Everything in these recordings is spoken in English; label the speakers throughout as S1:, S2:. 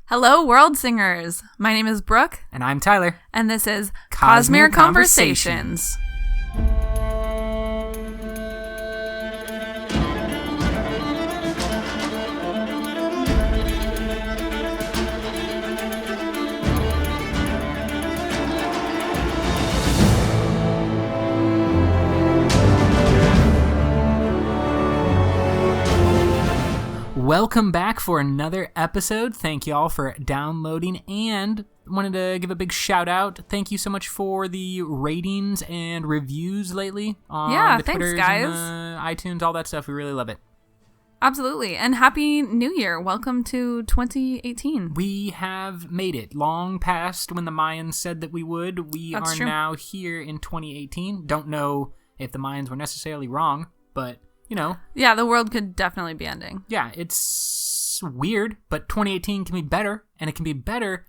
S1: Hello, world singers. My name is Brooke.
S2: And I'm Tyler.
S1: And this is
S2: Cosmere
S1: Cosmere Conversations.
S2: Welcome back for another episode. Thank you all for downloading, and wanted to give a big shout out. Thank you so much for the ratings and reviews lately on the Twitters,
S1: guys.
S2: And iTunes, all that stuff. We really love it.
S1: Absolutely. And Happy New Year. Welcome to 2018.
S2: We have made it long past when the Mayans said that we would. That's true. Now here in 2018. Don't know if the Mayans were necessarily wrong, but you know.
S1: Yeah, the world could definitely be ending.
S2: Yeah, it's weird, but 2018 can be better, and it can be better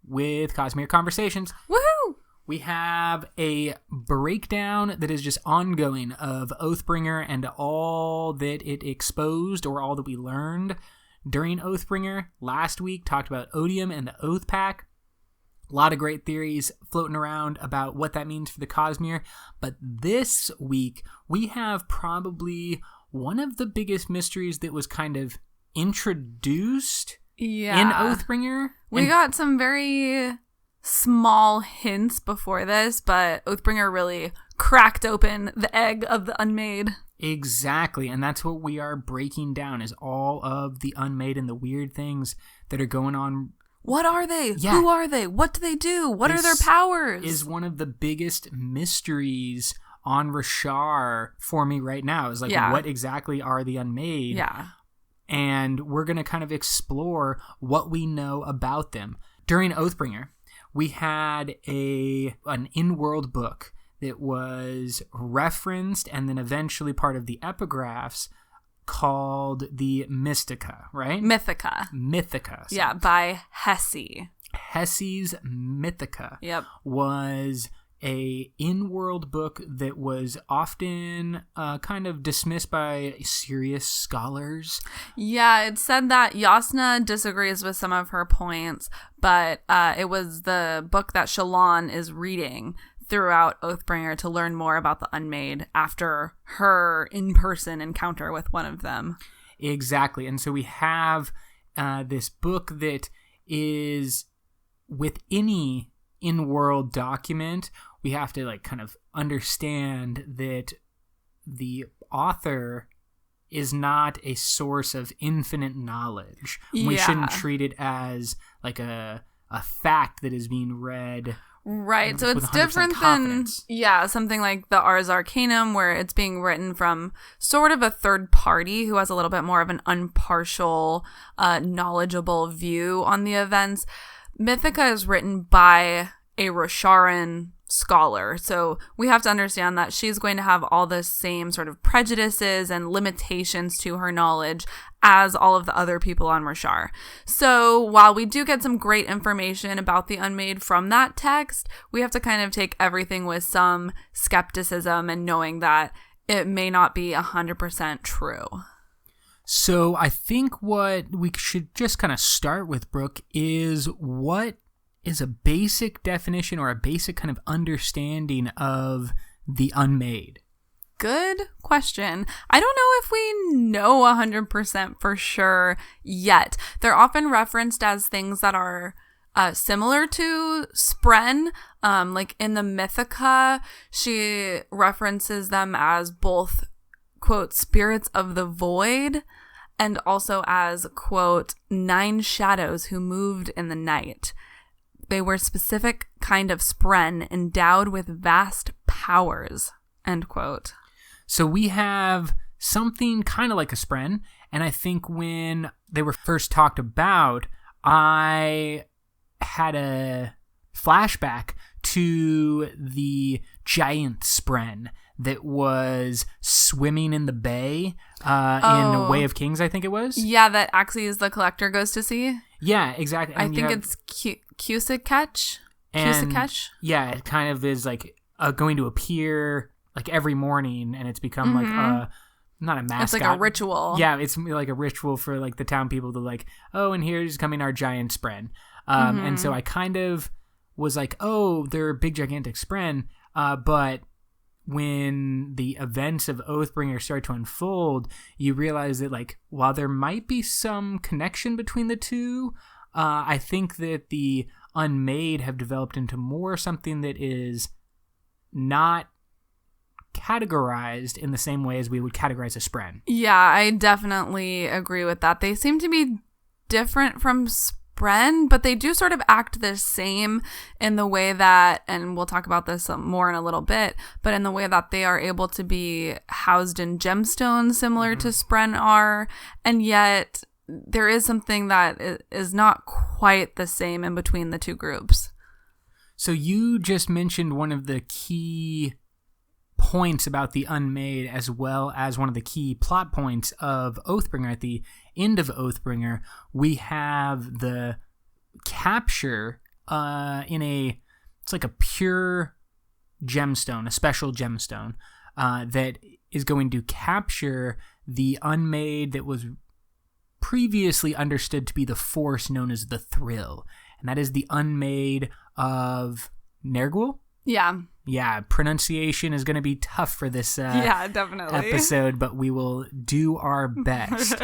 S2: with Cosmere Conversations.
S1: Woohoo!
S2: We have a breakdown that is just ongoing of Oathbringer and all that it exposed, or all that we learned during Oathbringer. Last week, talked about Odium and the Oath Pack. A lot of great theories floating around about what that means for the Cosmere. But this week, we have probably one of the biggest mysteries that was kind of introduced in Oathbringer.
S1: We got some very small hints before this, but Oathbringer really cracked open the egg of the Unmade.
S2: Exactly, and that's what we are breaking down, is all of the Unmade and the weird things that are going on.
S1: What are they?
S2: Yeah.
S1: Who are they? What do they do? What are their powers?
S2: Is one of the biggest mysteries on Roshar for me right now. Is like, what exactly are the Unmade?
S1: Yeah.
S2: And we're going to kind of explore what we know about them. During Oathbringer, we had an in-world book that was referenced and then eventually part of the epigraphs called the Mythica, right? Mythica.
S1: So. Yeah, by Hesse.
S2: Hesse's Mythica.
S1: Yep.
S2: Was a in-world book that was often kind of dismissed by serious scholars.
S1: Yeah, it said that Yasna disagrees with some of her points, but it was the book that Shallan is reading throughout Oathbringer to learn more about the Unmade after her in-person encounter with one of them.
S2: Exactly. And so we have this book that is, with any in-world document, we have to kind of understand that the author is not a source of infinite knowledge.
S1: Yeah.
S2: We shouldn't treat it as like a fact that is being read.
S1: Right, so it's different
S2: confidence.
S1: than, something like the Ars Arcanum, where it's being written from sort of a third party who has a little bit more of an impartial, knowledgeable view on the events. Mythica is written by a Rosharan scholar, so we have to understand that she's going to have all the same sort of prejudices and limitations to her knowledge as all of the other people on Roshar. So while we do get some great information about the Unmade from that text, we have to kind of take everything with some skepticism and knowing that it may not be 100% true.
S2: So I think what we should just kind of start with, Brooke, is what is a basic definition or a basic kind of understanding of the Unmade?
S1: Good question. I don't know if we know 100% for sure yet. They're often referenced as things that are similar to spren. Like in the Mythica, she references them as both, quote, spirits of the void, and also as, quote, 9 shadows who moved in the night. They were specific kind of spren endowed with vast powers, end quote.
S2: So we have something kind of like a spren, and I think when they were first talked about, I had a flashback to the giant spren that was swimming in the bay in Way of Kings, I think it was.
S1: Yeah, that Axes the Collector goes to see.
S2: Yeah, exactly.
S1: And I think it's Cusicketch.
S2: Yeah, it kind of is like going to appear like every morning, and it's become like not a mascot.
S1: It's like a ritual.
S2: Yeah, it's like a ritual for like the town people to like, oh, and here's coming our giant spren. And so I kind of was like, oh, they're big gigantic spren. But when the events of Oathbringer start to unfold, you realize that like while there might be some connection between the two, I think that the Unmade have developed into more something that is not categorized in the same way as we would categorize a spren.
S1: Yeah, I definitely agree with that. They seem to be different from spren, but they do sort of act the same in the way that, and we'll talk about this more in a little bit, but in the way that they are able to be housed in gemstones similar to spren are, and yet there is something that is not quite the same in between the two groups.
S2: So you just mentioned one of the key points about the Unmade, as well as one of the key plot points of Oathbringer. At the end of Oathbringer, we have the capture it's like a pure gemstone, a special gemstone that is going to capture the Unmade that was previously understood to be the force known as the Thrill, and that is the Unmade of Nergul. Yeah, pronunciation is going to be tough for this
S1: definitely.
S2: episode, but we will do our best.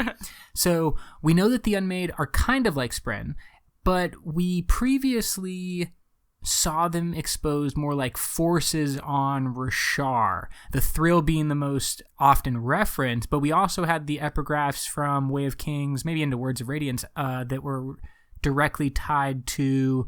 S2: So we know that the Unmade are kind of like spren, but we previously saw them exposed more like forces on Rashar, the Thrill being the most often referenced, but we also had the epigraphs from Way of Kings, maybe into Words of Radiance, that were directly tied to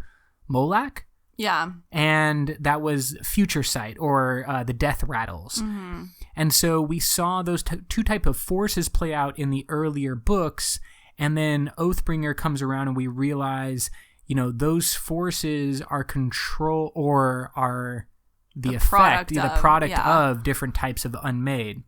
S2: Molak.
S1: Yeah.
S2: And that was Future Sight, or the Death Rattles. Mm-hmm. And so we saw those two type of forces play out in the earlier books, and then Oathbringer comes around and we realize, you know, those forces are control or are the effect, the product of different types of Unmade.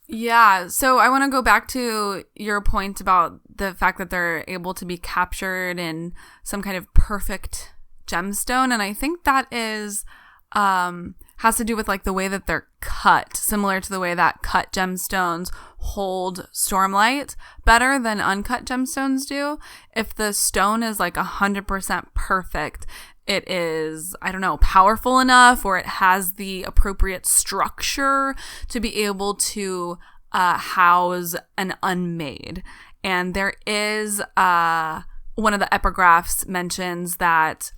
S1: Yeah, so I want to go back to your point about the fact that they're able to be captured in some kind of perfect gemstone, and I think that is has to do with like the way that they're cut, similar to the way that cut gemstones hold stormlight better than uncut gemstones do. If the stone is like 100% perfect, it is, I don't know, powerful enough, or it has the appropriate structure to be able to house an Unmade. And there is one of the epigraphs mentions that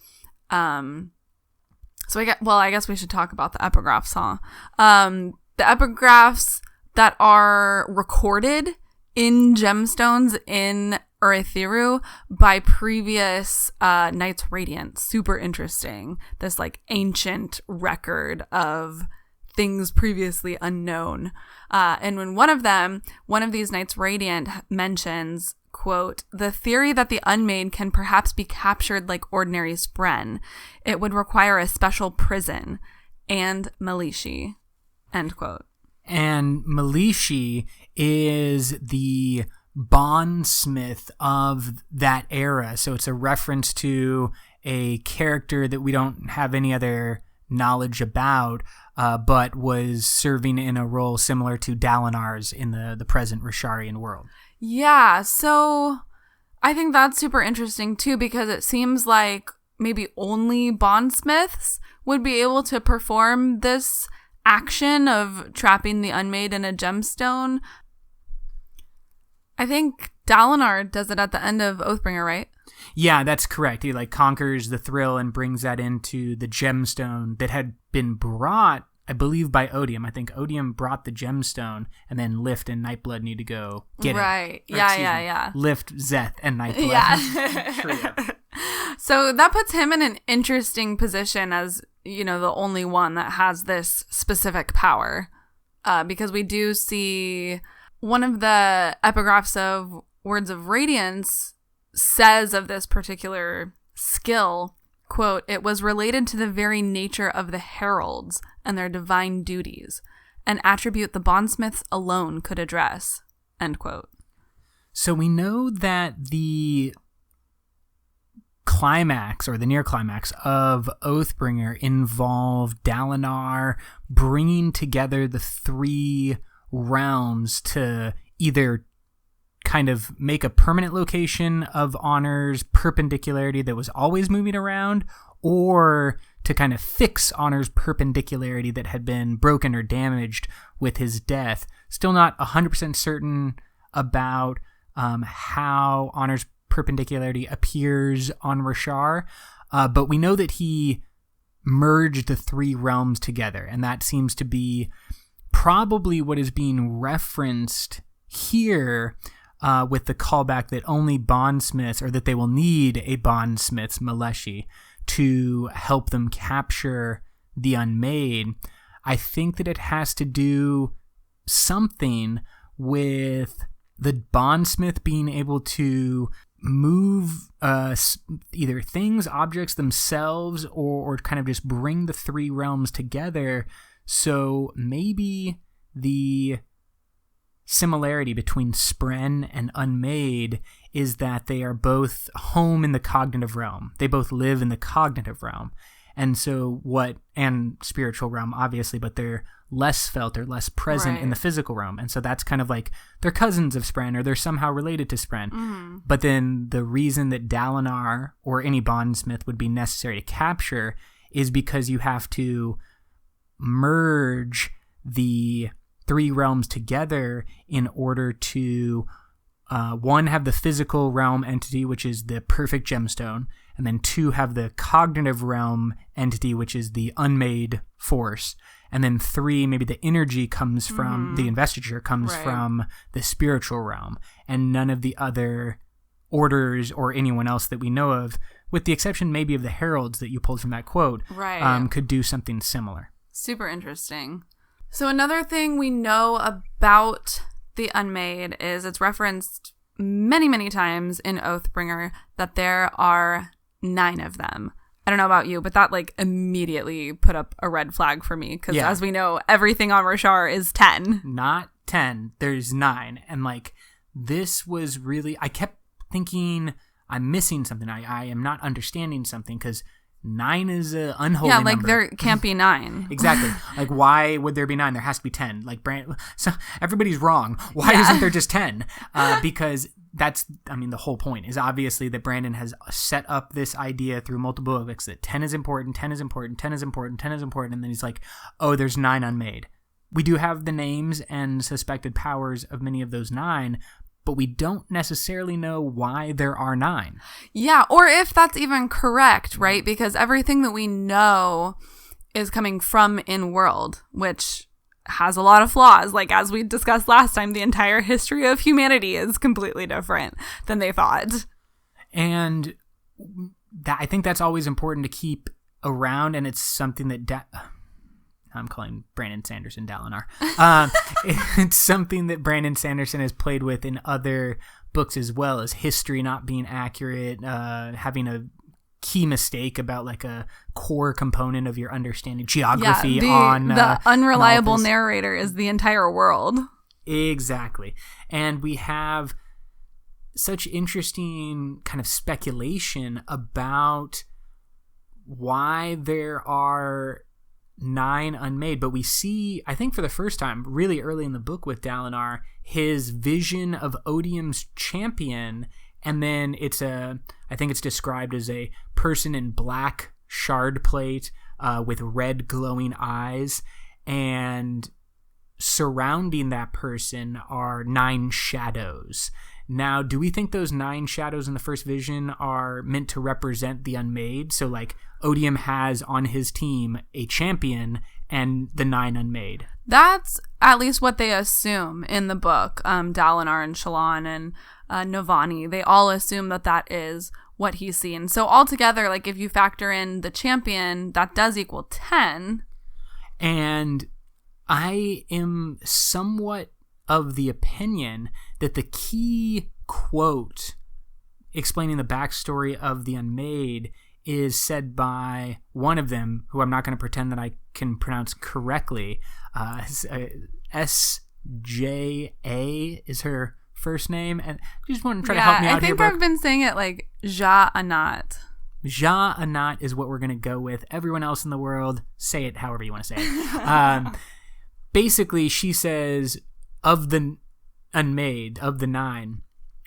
S1: I guess we should talk about the epigraphs, huh? The epigraphs that are recorded in gemstones in Urithiru by previous Knights Radiant. Super interesting. This like ancient record of things previously unknown. And when one of these Knights Radiant mentions, quote, "The theory that the Unmade can perhaps be captured like ordinary spren. It would require a special prison and militia," end quote.
S2: And militia is the bondsmith of that era. So it's a reference to a character that we don't have any other knowledge about, but was serving in a role similar to Dalinar's in the present Rasharian world.
S1: Yeah, so I think that's super interesting too, because it seems like maybe only bondsmiths would be able to perform this action of trapping the Unmade in a gemstone. I think Dalinar does it at the end of Oathbringer, right?
S2: Yeah, that's correct. He like conquers the Thrill and brings that into the gemstone that had been brought, I believe, by Odium. I think Odium brought the gemstone, and then Lift and Nightblood need to go get it.
S1: Right. Yeah.
S2: Lift, Zeth, and Nightblood.
S1: Yeah. So that puts him in an interesting position as, you know, the only one that has this specific power. Because we do see one of the epigraphs of Words of Radiance says of this particular skill, quote, "It was related to the very nature of the heralds and their divine duties, an attribute the bondsmiths alone could address," end quote.
S2: So we know that the climax, or the near climax, of Oathbringer involved Dalinar bringing together the three realms to either kind of make a permanent location of Honor's perpendicularity that was always moving around, or to kind of fix Honor's perpendicularity that had been broken or damaged with his death. Still not 100% certain about how Honor's perpendicularity appears on Rashar, but we know that he merged the three realms together, and that seems to be probably what is being referenced here with the callback that only bondsmiths, or that they will need a bondsmith's Maleshi to help them capture the Unmade. I think that it has to do something with the bondsmith being able to move either things, objects themselves, or kind of just bring the three realms together. So maybe the similarity between spren and Unmade is that they are both home in the cognitive realm. They both live in the cognitive realm. And so and spiritual realm, obviously, but they're less felt or less present in the physical realm. And so that's kind of like they're cousins of spren, or they're somehow related to spren. Mm-hmm. But then the reason that Dalinar or any bondsmith would be necessary to capture is because you have to merge the three realms together in order to one, have the physical realm entity, which is the perfect gemstone, and then two, have the cognitive realm entity, which is the unmade force, and then three, maybe the energy comes from the investiture comes from the spiritual realm, and none of the other orders or anyone else that we know of, with the exception maybe of the heralds that you pulled from that quote, could do something similar.
S1: Super interesting. So another thing we know about the Unmade is it's referenced many, many times in Oathbringer that there are 9 of them. I don't know about you, but that like immediately put up a red flag for me because as we know, everything on Rashar is 10.
S2: Not 10. There's 9. And like this was really, I kept thinking I'm missing something. I am not understanding something because 9 is an unholy number.
S1: Yeah, like there can't be 9.
S2: Exactly. Like why would there be 9? There has to be 10. Like so everybody's wrong. Why isn't there just 10? Because that's, I mean, the whole point is obviously that Brandon has set up this idea through multiple books that 10 is important, 10 is important, 10 is important, 10 is important, and then he's like, oh, there's 9 unmade. We do have the names and suspected powers of many of those 9, but we don't necessarily know why there are 9.
S1: Yeah, or if that's even correct, right? Because everything that we know is coming from in-world, which has a lot of flaws. Like, as we discussed last time, the entire history of humanity is completely different than they thought.
S2: And I think that's always important to keep around, and it's something that... I'm calling Brandon Sanderson Dalinar. It's something that Brandon Sanderson has played with in other books as well, as history not being accurate, having a key mistake about like a core component of your understanding, geography
S1: the unreliable narrator is the entire world.
S2: Exactly. And we have such interesting kind of speculation about why there are 9 unmade, but we see, I think for the first time, really early in the book with Dalinar, his vision of Odium's champion, and then I think it's described as a person in black shard plate with red glowing eyes, and surrounding that person are 9 shadows. Now, do we think those 9 shadows in the first vision are meant to represent the Unmade? So, like, Odium has on his team a champion and the 9 Unmade.
S1: That's at least what they assume in the book. Dalinar and Shallan and Navani, they all assume that that is what he's seen. So, altogether, like, if you factor in the champion, that does equal 10. And
S2: I am somewhat of the opinion that the key quote explaining the backstory of the Unmade is said by one of them, who I'm not going to pretend that I can pronounce correctly. S.J.A. is her first name, and you just want to try to help me out here.
S1: I think I've been saying it like Ja-Anat.
S2: Ja-Anat is what we're going to go with. Everyone else in the world, say it however you want to say it. Basically, she says of the Unmade, of the 9,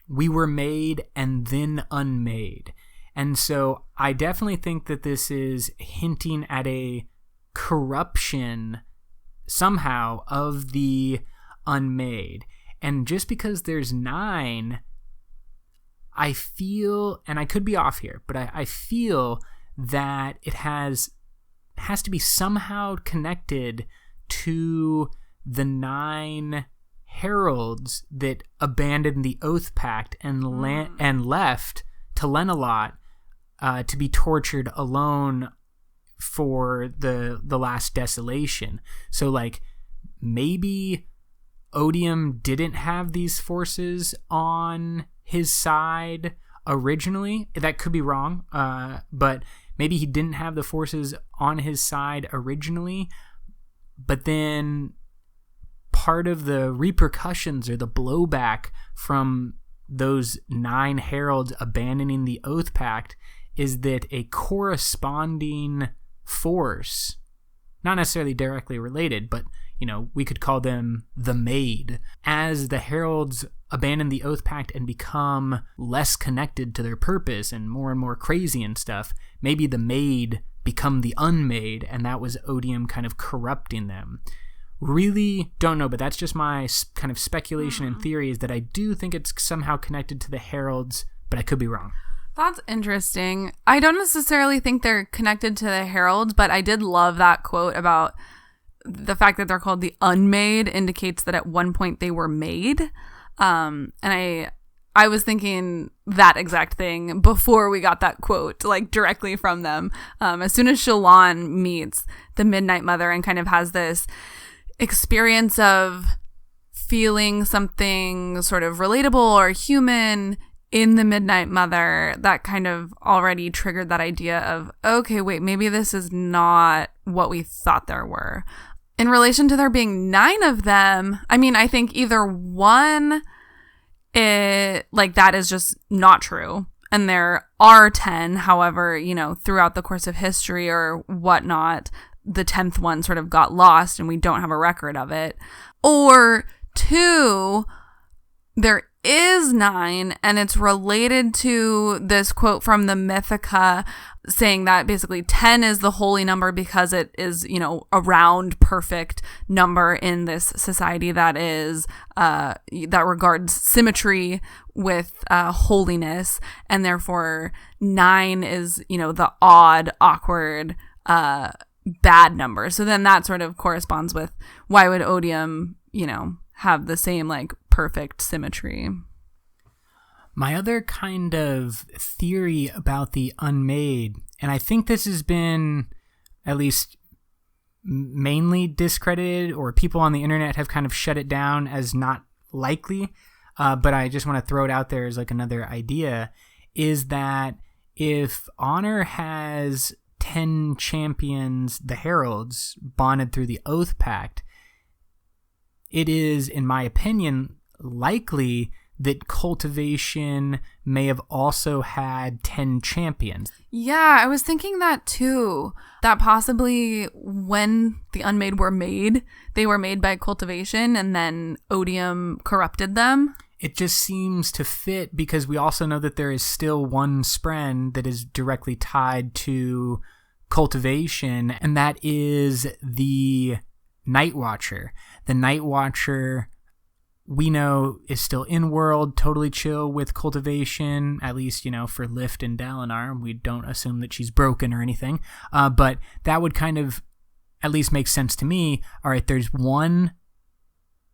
S2: we were made and then unmade. And so I definitely think that this is hinting at a corruption somehow of the Unmade. And just because there's 9, I feel, and I could be off here, but I feel that it has to be somehow connected to the 9 heralds that abandoned the Oath Pact and left to Lenalot to be tortured alone for the last desolation. So like maybe Odium didn't have these forces on his side originally. That could be wrong, but maybe he didn't have the forces on his side originally, but then part of the repercussions or the blowback from those 9 heralds abandoning the Oath Pact is that a corresponding force, not necessarily directly related, but we could call them the Made, as the heralds abandon the Oath Pact and become less connected to their purpose and more crazy and stuff, maybe the Made become the Unmade, and that was Odium kind of corrupting them. Really don't know, but that's just my kind of speculation and theory, is that I do think it's somehow connected to the heralds, but I could be wrong.
S1: That's interesting. I don't necessarily think they're connected to the heralds, but I did love that quote about the fact that they're called the Unmade indicates that at one point they were made. And I was thinking that exact thing before we got that quote, like directly from them. As soon as Shallan meets the Midnight Mother and kind of has this experience of feeling something sort of relatable or human in the Midnight Mother, that kind of already triggered that idea of, okay, wait, maybe this is not what we thought there were. In relation to there being 9 of them, I mean, I think either one, that is just not true. And there are 10, however, throughout the course of history or whatnot, the 10th one sort of got lost and we don't have a record of it. Or 2, there is 9, and it's related to this quote from the Mythica saying that basically 10 is the holy number because it is, a round, perfect number in this society that is, that regards symmetry with holiness, and therefore 9 is, the odd, awkward, bad number. So then that sort of corresponds with why would Odium, have the same perfect symmetry.
S2: My other kind of theory about the Unmade, and I think this has been at least mainly discredited, or people on the internet have kind of shut it down as not likely, but I just want to throw it out there as another idea, is that if Honor has 10 champions, the heralds, bonded through the Oath Pact, it is, in my opinion, likely that Cultivation may have also had 10 champions.
S1: Yeah, I was thinking that too. That possibly when the Unmade were made, they were made by Cultivation and then Odium corrupted them.
S2: It just seems to fit because we also know that there is still one spren that is directly tied to Cultivation, and that is the Night Watcher. The Night Watcher, we know, is still in world, totally chill with Cultivation, at least, for Lift and Dalinar. We don't assume that she's broken or anything, but that would kind of at least make sense to me. All right, there's one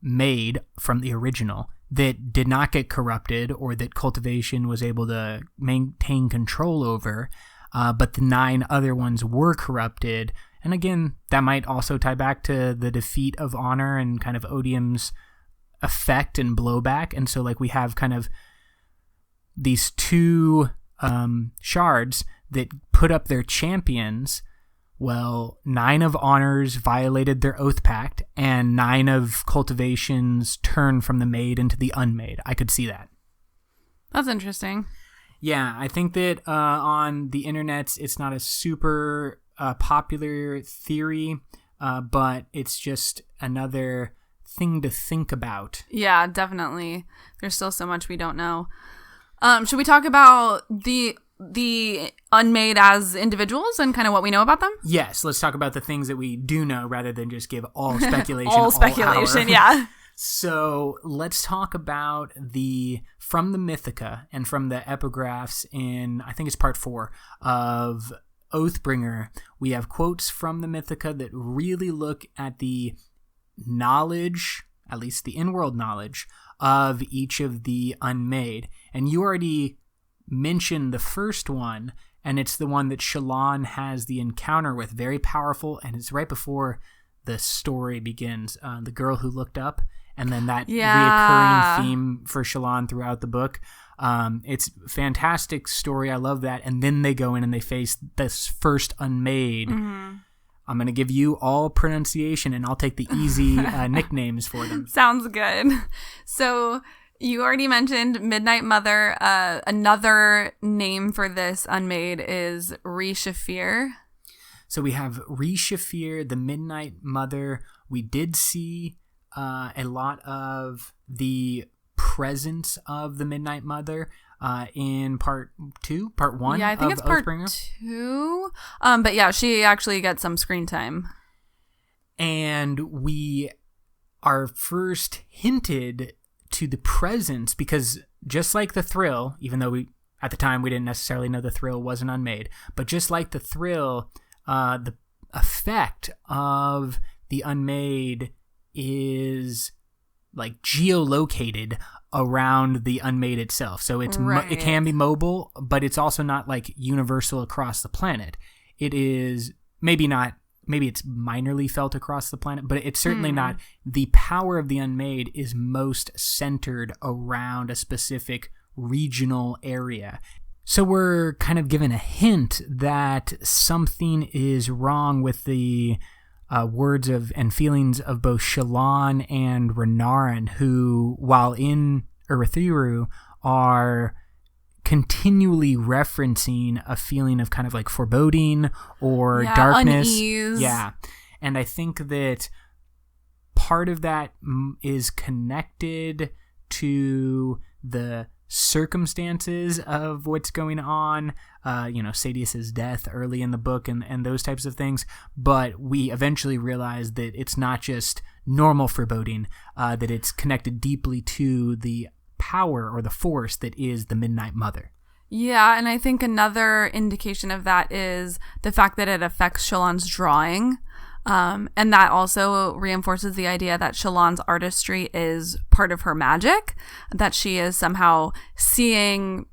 S2: Made from the original that did not get corrupted or that Cultivation was able to maintain control over, but the 9 other ones were corrupted. And again, that might also tie back to the defeat of Honor and kind of Odium's effect and blowback. And so we have kind of these 2 shards that put up their champions. Well, 9 of Honor's violated their Oath Pact, and 9 of Cultivation's turned from the Made into the Unmade. I could see that.
S1: That's interesting.
S2: Yeah, I think that on the internet, it's not a super popular theory, but it's just another thing to think about.
S1: Yeah, definitely. There's still so much we don't know. Should we talk about the Unmade as individuals and kind of what we know about them?
S2: Yes, let's talk about the things that we do know rather than just give all speculation.
S1: all speculation, yeah.
S2: So let's talk about from the Mythica and from the epigraphs in, I think it's part 4 of Oathbringer. We have quotes from the Mythica that really look at the knowledge, at least the in-world knowledge, of each of the Unmade. And you already mentioned the first one, and it's the one that Shallan has the encounter with, very powerful, and it's right before the story begins. The girl who looked up, and then that reoccurring theme for Shallan throughout the book. It's a fantastic story. I love that. And then they go in and they face this first Unmade. Mm-hmm. I'm going to give you all pronunciation, and I'll take the easy nicknames for them.
S1: Sounds good. So you already mentioned Midnight Mother. Another name for this Unmade is Re-Shafir.
S2: So we have Re-Shafir, the Midnight Mother. We did see a lot of the presence of the Midnight Mother in part 1.
S1: Yeah, I think it's
S2: Oathbringer.
S1: Part 2. But yeah, she actually gets some screen time.
S2: And we are first hinted to the presence, because just like the Thrill, even though at the time we didn't necessarily know the Thrill wasn't Unmade, but just like the Thrill, the effect of the Unmade is like geolocated around the Unmade itself. So it's it can be mobile, but it's also not like universal across the planet. It is maybe it's minorly felt across the planet, but it's certainly not. The power of the Unmade is most centered around a specific regional area. So we're kind of given a hint that something is wrong with the words of and feelings of both Shallan and Renarin, who, while in Urithiru, are continually referencing a feeling of kind of like foreboding or darkness.
S1: Unease.
S2: Yeah. And I think that part of that is connected to the circumstances of what's going on, Sadius's death early in the book and those types of things. But we eventually realize that it's not just normal foreboding, that it's connected deeply to the power or the force that is the Midnight Mother.
S1: Yeah, and I think another indication of that is the fact that it affects Shallan's drawing. And that also reinforces the idea that Shallan's artistry is part of her magic, that she is somehow seeing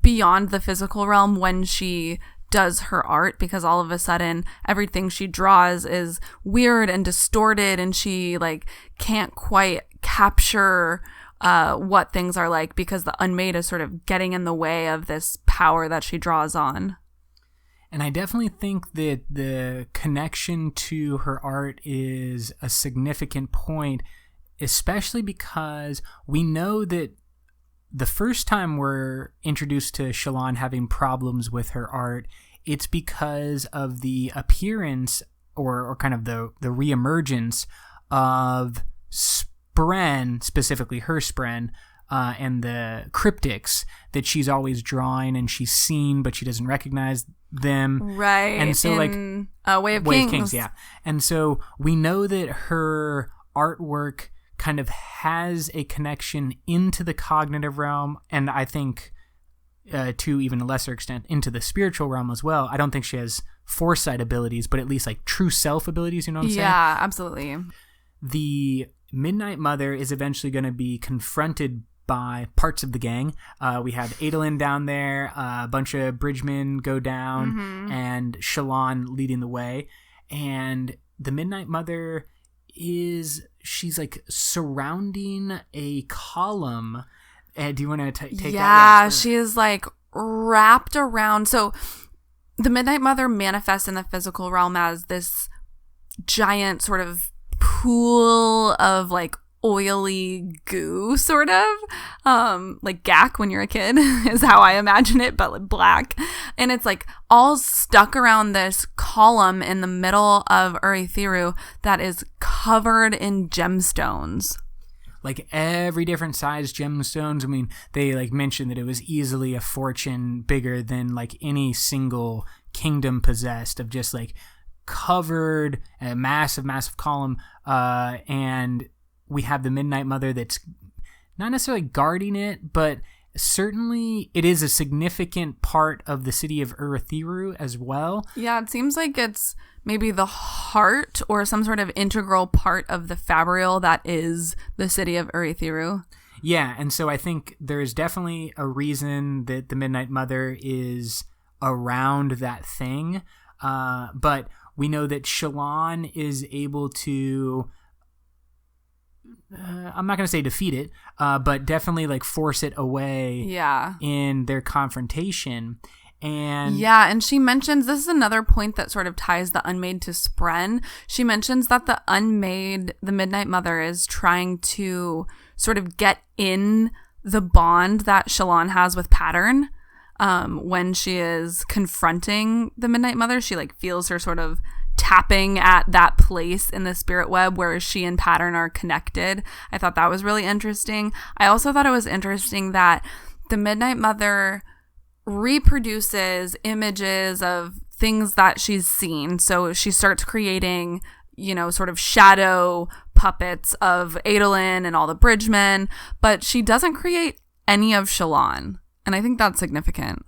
S1: beyond the physical realm when she does her art, because all of a sudden everything she draws is weird and distorted, and she like can't quite capture what things are like, because the Unmade is sort of getting in the way of this power that she draws on.
S2: And I definitely think that the connection to her art is a significant point, especially because we know that the first time we're introduced to Shallan having problems with her art, it's because of the appearance or kind of the reemergence of spren, specifically her spren, and the cryptics that she's always drawing and she's seen, but she doesn't recognize them.
S1: Right.
S2: And so
S1: in Way of Kings.
S2: Yeah. And so we know that her artwork kind of has a connection into the cognitive realm, and I think to even a lesser extent into the spiritual realm as well. I don't think she has foresight abilities, but at least like true self abilities, you know what I'm saying?
S1: Yeah, absolutely.
S2: The Midnight Mother is eventually going to be confronted by parts of the gang. We have Adolin down there, a bunch of bridgemen go down, and Shallan leading the way. And the Midnight Mother she's like surrounding a column. Do you want to take that?
S1: Yeah, she is like wrapped around. So the Midnight Mother manifests in the physical realm as this giant sort of pool of like oily goo, sort of like gack when you're a kid is how I imagine it, but like black. And it's like all stuck around this column in the middle of Urithiru that is covered in gemstones.
S2: Like every different size gemstones. I mean, they like mentioned that it was easily a fortune bigger than like any single kingdom possessed, of just like covered a massive column. And we have the Midnight Mother that's not necessarily guarding it, but certainly it is a significant part of the city of Urithiru as well.
S1: Yeah, it seems like it's maybe the heart or some sort of integral part of the fabrial that is the city of Urithiru.
S2: Yeah, and so I think there's definitely a reason that the Midnight Mother is around that thing. But we know that Shallan is able to... I'm not going to say defeat it, but definitely like force it away in their confrontation. And
S1: she mentions, this is another point that sort of ties the Unmade to Spren. She mentions that the Unmade, the Midnight Mother, is trying to sort of get in the bond that Shallan has with Pattern. When she is confronting the Midnight Mother, she like feels her sort of tapping at that place in the spirit web where she and Pattern are connected. I thought that was really interesting. I also thought it was interesting that the Midnight Mother reproduces images of things that she's seen. So she starts creating, sort of shadow puppets of Adolin and all the bridgemen, but she doesn't create any of Shallan. And I think that's significant.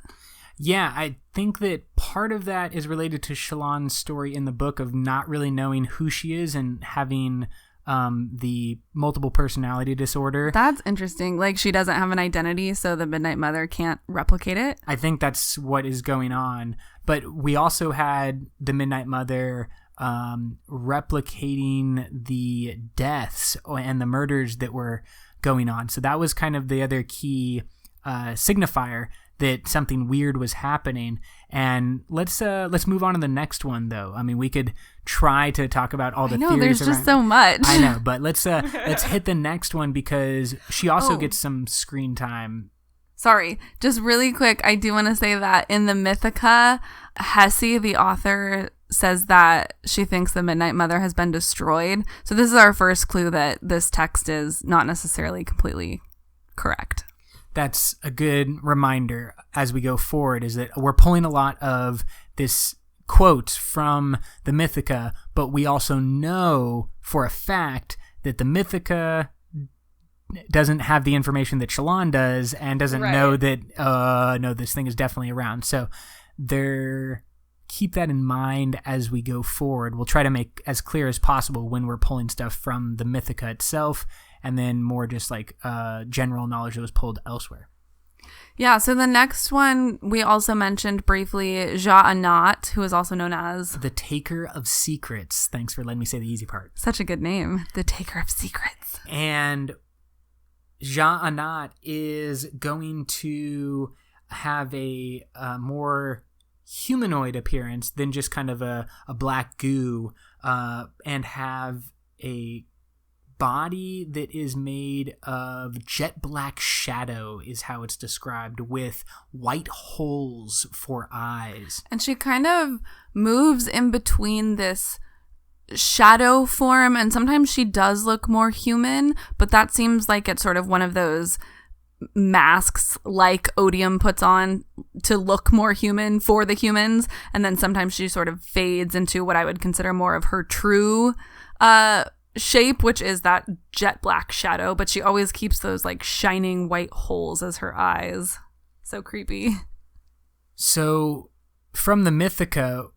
S2: Yeah, I think that part of that is related to Shallan's story in the book of not really knowing who she is and having the multiple personality disorder.
S1: That's interesting. Like, she doesn't have an identity, so the Midnight Mother can't replicate it.
S2: I think that's what is going on. But we also had the Midnight Mother replicating the deaths and the murders that were going on. So that was kind of the other key signifier that something weird was happening. And let's move on to the next one, though. I mean, we could try to talk about all the theories.
S1: There's just so much.
S2: I know, but let's hit the next one because she also gets some screen time.
S1: Sorry, just really quick, I do want to say that in the Mythica, Hessie, the author, says that she thinks the Midnight Mother has been destroyed. So this is our first clue that this text is not necessarily completely correct.
S2: That's a good reminder as we go forward, is that we're pulling a lot of this quotes from the Mythica, but we also know for a fact that the Mythica doesn't have the information that Shallan does and doesn't know that, no, this thing is definitely around. So keep that in mind as we go forward. We'll try to make as clear as possible when we're pulling stuff from the Mythica itself, and then more just like general knowledge that was pulled elsewhere.
S1: Yeah, so the next one we also mentioned briefly, Ja-Anat, who is also known as...
S2: the Taker of Secrets. Thanks for letting me say the easy part.
S1: Such a good name, the Taker of Secrets.
S2: And Ja-Anat is going to have a more humanoid appearance than just kind of a black goo, and have a body that is made of jet black shadow, is how it's described, with white holes for eyes.
S1: And she kind of moves in between this shadow form, and sometimes she does look more human, but that seems like it's sort of one of those masks like Odium puts on to look more human for the humans, and then sometimes she sort of fades into what I would consider more of her true shape, which is that jet black shadow, but she always keeps those like shining white holes as her eyes. So creepy.
S2: So from the Mythica,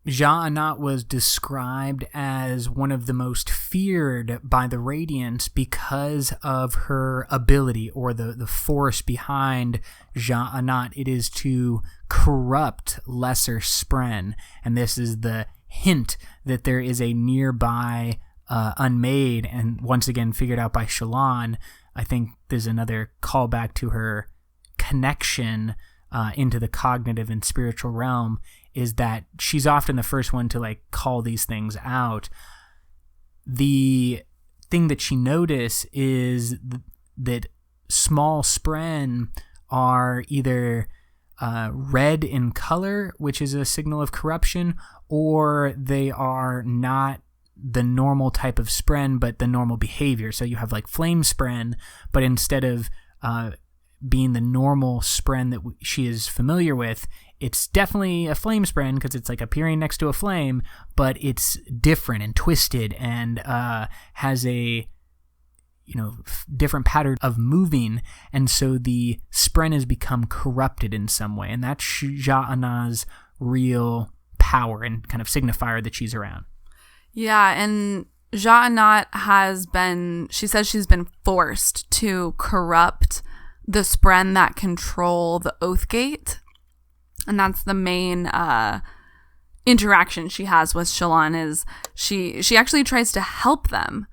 S2: Ja-Anat was described as one of the most feared by the Radiants because of her ability, or the force behind Ja-Anat. It is to corrupt lesser spren, and this is the hint that there is a nearby Unmade, and once again figured out by Shallan. I think there's another callback to her connection into the cognitive and spiritual realm, is that she's often the first one to like call these things out. The thing that she noticed is that small spren are either red in color, which is a signal of corruption, or they are not the normal type of spren, but the normal behavior. So you have like flame spren, but instead of being the normal spren that she is familiar with, it's definitely a flame spren because it's like appearing next to a flame, but it's different and twisted and has a different pattern of moving, and so the spren has become corrupted in some way, and that's Ja'ana's real power and kind of signifier that she's around.
S1: Yeah, and Ja'ana she says she's been forced to corrupt the spren that control the Oathgate, and that's the main interaction she has with Shallan. Is she actually tries to help them,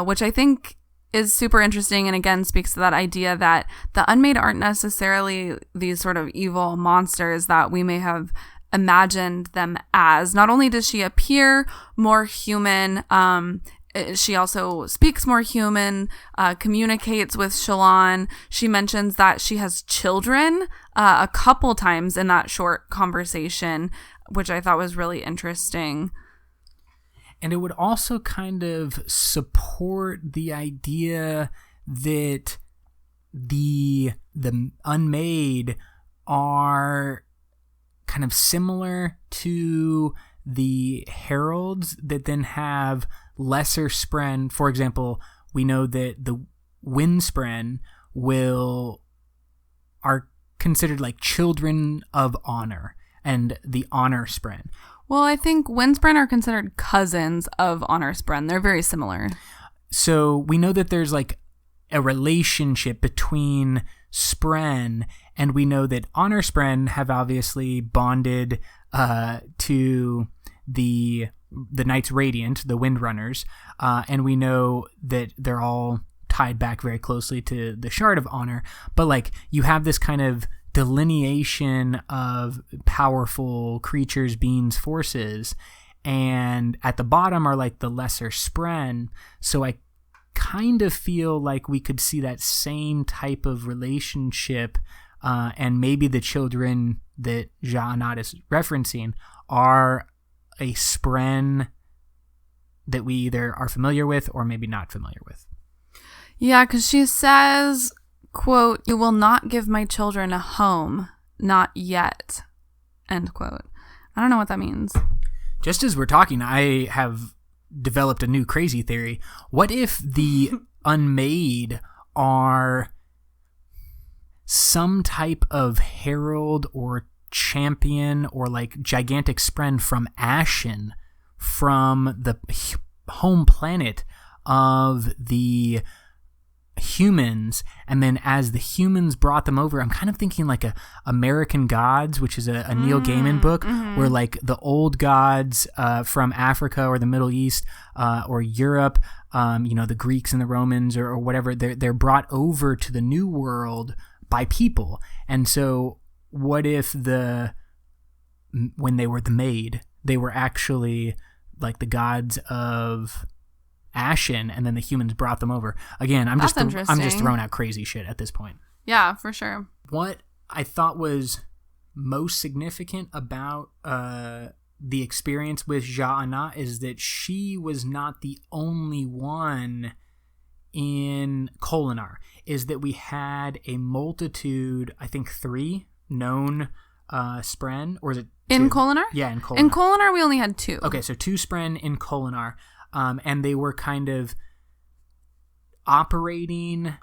S1: which I think is super interesting, and again speaks to that idea that the Unmade aren't necessarily these sort of evil monsters that we may have imagined them as. Not only does she appear more human, she also speaks more human, communicates with Shallan. She mentions that she has children a couple times in that short conversation, which I thought was really interesting.
S2: And it would also kind of support the idea that the Unmade are kind of similar to the Heralds that then have lesser spren. For example, we know that the Wind spren are considered like children of honor, and the Honor spren.
S1: Well, I think Wind spren are considered cousins of Honor spren. They're very similar.
S2: So we know that there's like a relationship between spren, and we know that Honor spren have obviously bonded to the Knights Radiant, the Windrunners, and we know that they're all tied back very closely to the Shard of Honor. But like you have this kind of delineation of powerful creatures, beings, forces, and at the bottom are like the lesser spren. So I kind of feel like we could see that same type of relationship, and maybe the children that Ja'ana is referencing are a spren that we either are familiar with or maybe not familiar with.
S1: Yeah, because she says, quote, "You will not give my children a home, not yet," end quote. I don't know what that means.
S2: Just as we're talking, I have developed a new crazy theory. What if the Unmade are some type of herald or champion or like gigantic spren from Ashen, from the home planet of the humans, and then as the humans brought them over, I'm kind of thinking like a American Gods, which is a Neil Gaiman book, where like the old gods from Africa or the Middle East or Europe, the Greeks and the Romans or whatever, they're brought over to the New World by people. And so what if when they were the Made, they were actually like the gods of Ashen, and then the humans brought them over. Again, I'm just throwing out crazy shit at this point.
S1: Yeah, for sure.
S2: What I thought was most significant about the experience with Ja'ana is that she was not the only one in Kholinar. Is that we had a multitude, I think 3 known spren, or is it 2?
S1: In Kholinar?
S2: Yeah, in Kholinar.
S1: In Kholinar, we only had 2.
S2: Okay, so 2 spren in Kholinar. And they were kind of operating.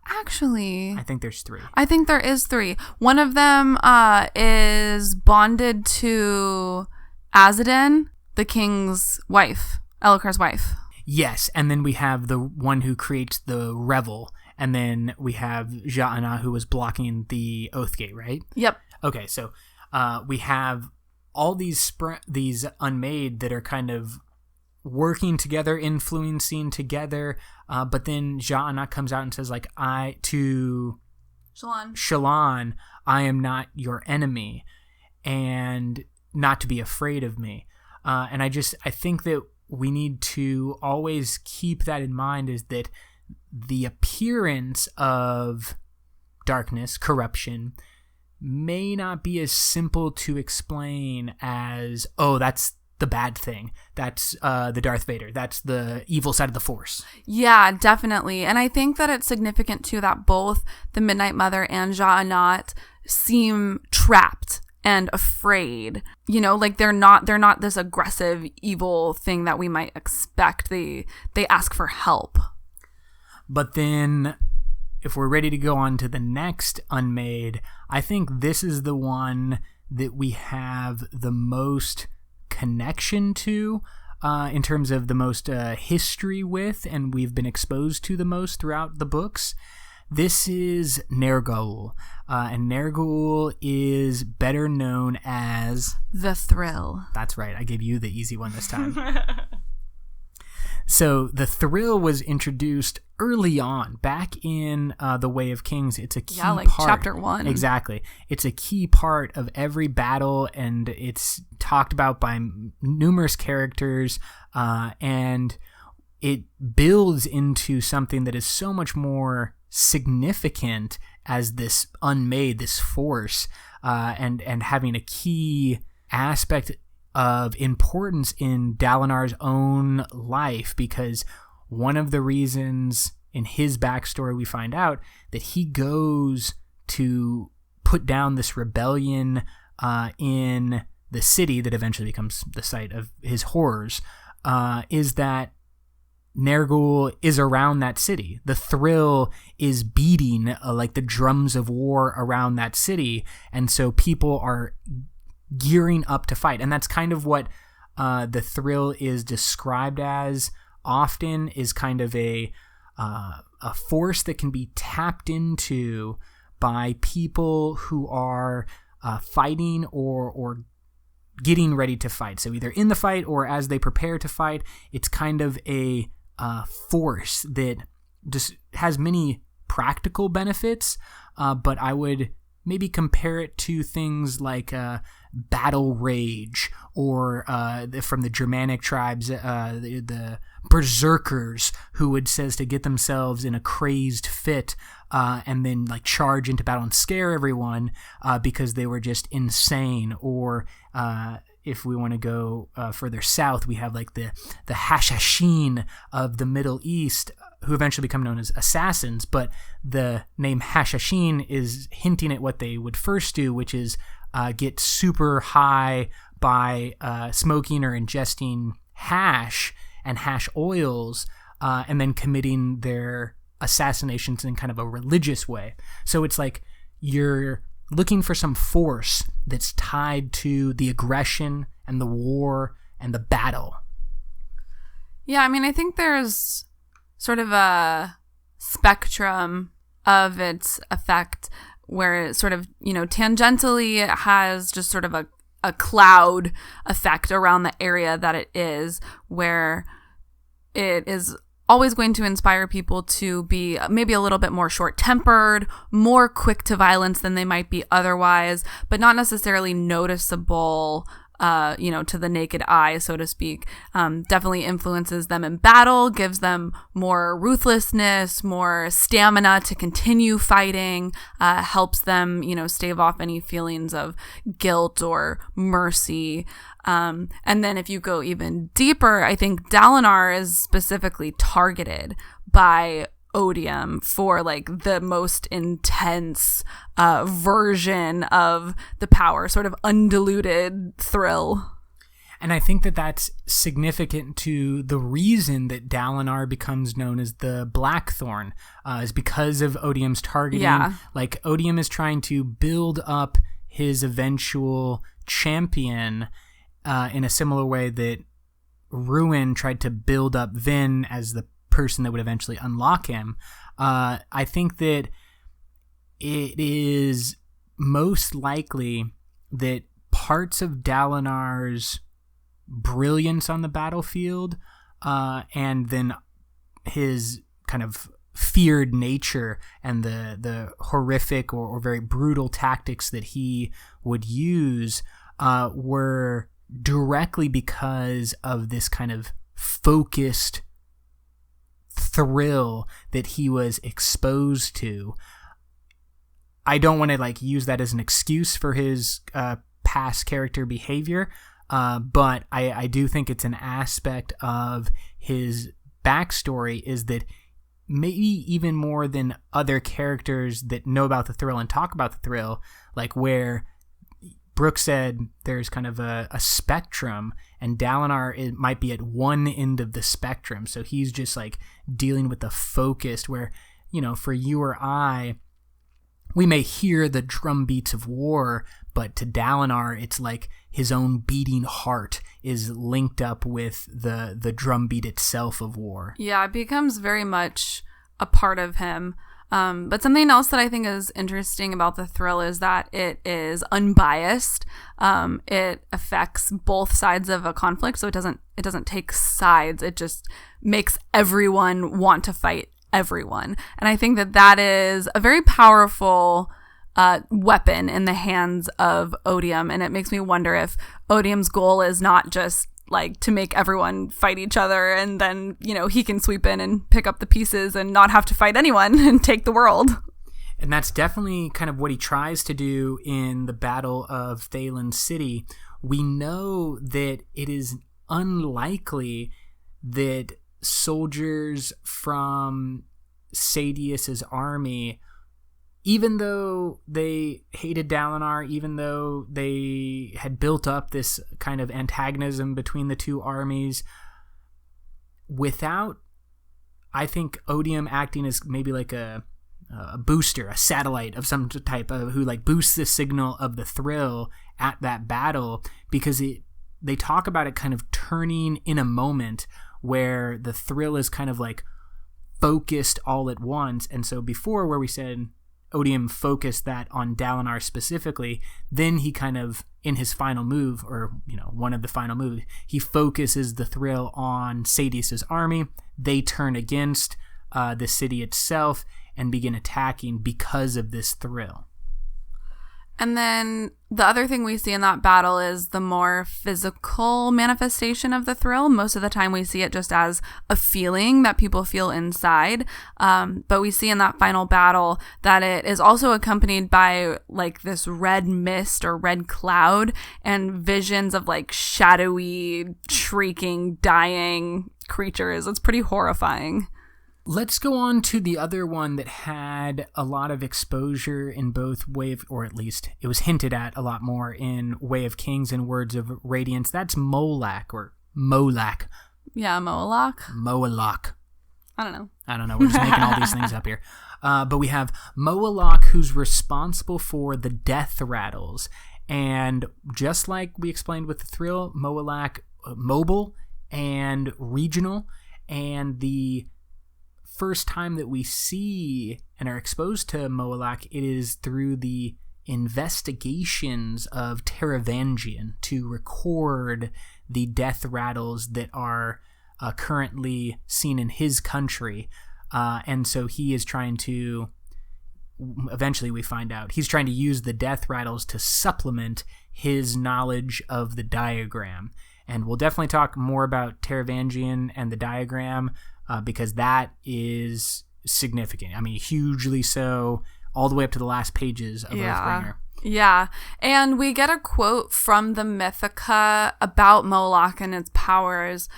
S1: Actually,
S2: I think there's 3.
S1: I think there is 3. One of them is bonded to Azadin, the king's wife, Elhokar's wife.
S2: Yes, and then we have the one who creates the Revel, and then we have Ja'ana, who was blocking the Oathgate, right? Yep. Okay, so we have all these Unmade that are kind of working together, influencing together, but then Ja'ana comes out and says, like, to Shallan, I am not your enemy, and not to be afraid of me. And I think that we need to always keep that in mind, is that the appearance of darkness, corruption, may not be as simple to explain as, oh, that's the bad thing. That's the Darth Vader. That's the evil side of the Force.
S1: Yeah, definitely. And I think that it's significant, too, that both the Midnight Mother and Ja'anat seem trapped and afraid. You know, like they're not this aggressive, evil thing that we might expect. They ask for help.
S2: But then, if we're ready to go on to the next Unmade, I think this is the one that we have the most connection to, in terms of the most history with, and we've been exposed to the most throughout the books. This is Ner'gul, and Ner'gul is better known as
S1: the Thrill.
S2: That's right, I gave you the easy one this time. So the Thrill was introduced early on, back in The Way of Kings. It's a key part.
S1: Chapter 1.
S2: Exactly. It's a key part of every battle, and it's talked about by numerous characters, and it builds into something that is so much more significant as this Unmade, this force, and having a key aspect of importance in Dalinar's own life, because one of the reasons in his backstory we find out that he goes to put down this rebellion in the city that eventually becomes the site of his horrors, is that Ner'gul is around that city. The Thrill is beating like the drums of war around that city, and so people are gearing up to fight. And that's kind of what the Thrill is described as often, is kind of a force that can be tapped into by people who are fighting or getting ready to fight. So either in the fight or as they prepare to fight. It's kind of a force that just has many practical benefits, but I would maybe compare it to things like battle rage, or from the Germanic tribes, the berserkers, who would says to get themselves in a crazed fit and then like charge into battle and scare everyone because they were just insane. Or if we want to go further south, we have like the Hashashin of the Middle East, who eventually become known as assassins, but the name Hashashin is hinting at what they would first do, which is get super high by smoking or ingesting hash and hash oils, and then committing their assassinations in kind of a religious way. So it's like you're looking for some force that's tied to the aggression and the war and the battle.
S1: Yeah, I mean, I think there's sort of a spectrum of its effect where it sort of, you know, tangentially it has just sort of a cloud effect around the area that it is, where it is always going to inspire people to be maybe a little bit more short-tempered, more quick to violence than they might be otherwise, but not necessarily noticeable, you know, to the naked eye, so to speak. Definitely influences them in battle, gives them more ruthlessness, more stamina to continue fighting, helps them, you know, stave off any feelings of guilt or mercy. And then if you go even deeper, I think Dalinar is specifically targeted by Odium for like the most intense version of the power, sort of undiluted thrill.
S2: And I think that that's significant to the reason that Dalinar becomes known as the Blackthorn, is because of Odium's targeting.
S1: Yeah.
S2: Like Odium is trying to build up his eventual champion in a similar way that Ruin tried to build up Vin as the person that would eventually unlock him. I think that it is most likely that parts of Dalinar's brilliance on the battlefield, and then his kind of feared nature and the horrific or very brutal tactics that he would use were directly because of this kind of focused thrill that he was exposed to. I don't want to like use that as an excuse for his past character behavior, but I do think it's an aspect of his backstory is that maybe even more than other characters that know about the thrill and talk about the thrill, like where Brooke said there's kind of a spectrum, and Dalinar it might be at one end of the spectrum. So he's just like dealing with the focused where, you know, for you or I, we may hear the drum beats of war, but to Dalinar, it's like his own beating heart is linked up with the drum beat itself of war.
S1: Yeah, it becomes very much a part of him. But something else that I think is interesting about the thrill is that it is unbiased. It affects both sides of a conflict, so it doesn't take sides. It just makes everyone want to fight everyone. And I think that is a very powerful weapon in the hands of Odium. And it makes me wonder if Odium's goal is not just like to make everyone fight each other and then, you know, he can sweep in and pick up the pieces and not have to fight anyone and take the world.
S2: And that's definitely kind of what he tries to do in the Battle of Thaylen City. We know that it is unlikely that soldiers from Sadeas's army, even though they hated Dalinar, even though they had built up this kind of antagonism between the two armies, without, I think, Odium acting as maybe like a booster, a satellite of some type of who like boosts the signal of the thrill at that battle, because they talk about it kind of turning in a moment where the thrill is kind of like focused all at once. And so before, where we said Odium focused that on Dalinar specifically, then he kind of, in his final move, or, you know, one of the final moves, he focuses the thrill on Sadeas's army. They turn against the city itself and begin attacking because of this thrill.
S1: And then the other thing we see in that battle is the more physical manifestation of the thrill. Most of the time we see it just as a feeling that people feel inside. But we see in that final battle that it is also accompanied by like this red mist or red cloud and visions of like shadowy, shrieking, dying creatures. It's pretty horrifying.
S2: Let's go on to the other one that had a lot of exposure in both or at least it was hinted at a lot more in Way of Kings and Words of Radiance. That's Molak or Molak.
S1: Yeah, Moalak.
S2: Moalak.
S1: I don't know.
S2: We're just making all these things up here. But we have Moalak, who's responsible for the death rattles. And just like we explained with the thrill, Moalak mobile and regional, and the first time that we see and are exposed to Moalak, it is through the investigations of Taravangian to record the death rattles that are currently seen in his country. And so he is trying to, eventually we find out, he's trying to use the death rattles to supplement his knowledge of the diagram. And we'll definitely talk more about Taravangian and the diagram, because that is significant. I mean, hugely so, all the way up to the last pages of Oathbringer.
S1: Yeah, and we get a quote from the Mythica about Moalak and its powers,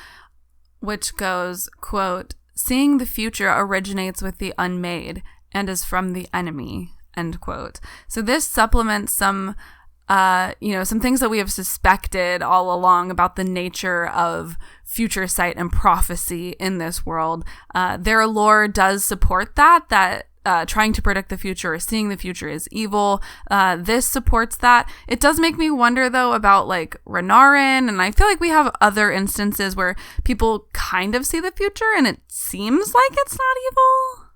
S1: which goes, quote, "Seeing the future originates with the Unmade and is from the enemy," end quote. So this supplements some things that we have suspected all along about the nature of future sight and prophecy in this world. Their lore does support that trying to predict the future or seeing the future is evil. This supports that. It does make me wonder, though, about like Renarin, and I feel like we have other instances where people kind of see the future and it seems like it's not evil.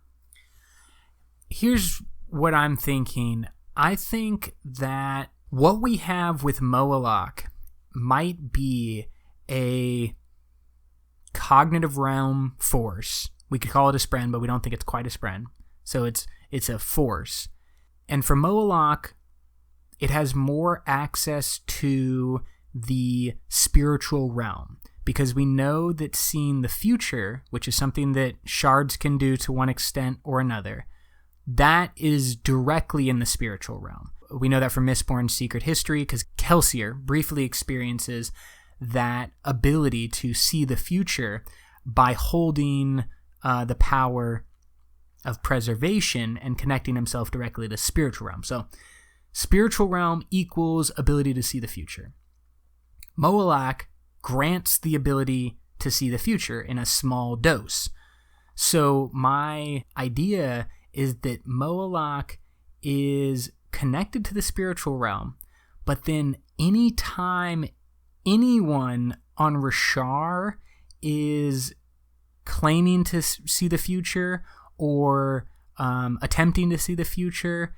S2: Here's what I'm thinking. I think that what we have with Moalak might be a cognitive realm force. We could call it a spren, but we don't think it's quite a spren. So it's a force. And for Moalak, it has more access to the spiritual realm. because we know that seeing the future, which is something that shards can do to one extent or another, that is directly in the spiritual realm. We know that from Mistborn's Secret History, because Kelsier briefly experiences that ability to see the future by holding the power of preservation and connecting himself directly to spiritual realm. So spiritual realm equals ability to see the future. Moalak grants the ability to see the future in a small dose. So my idea is that Moalak is connected to the spiritual realm, but then anytime anyone on Rashar is claiming to see the future or attempting to see the future,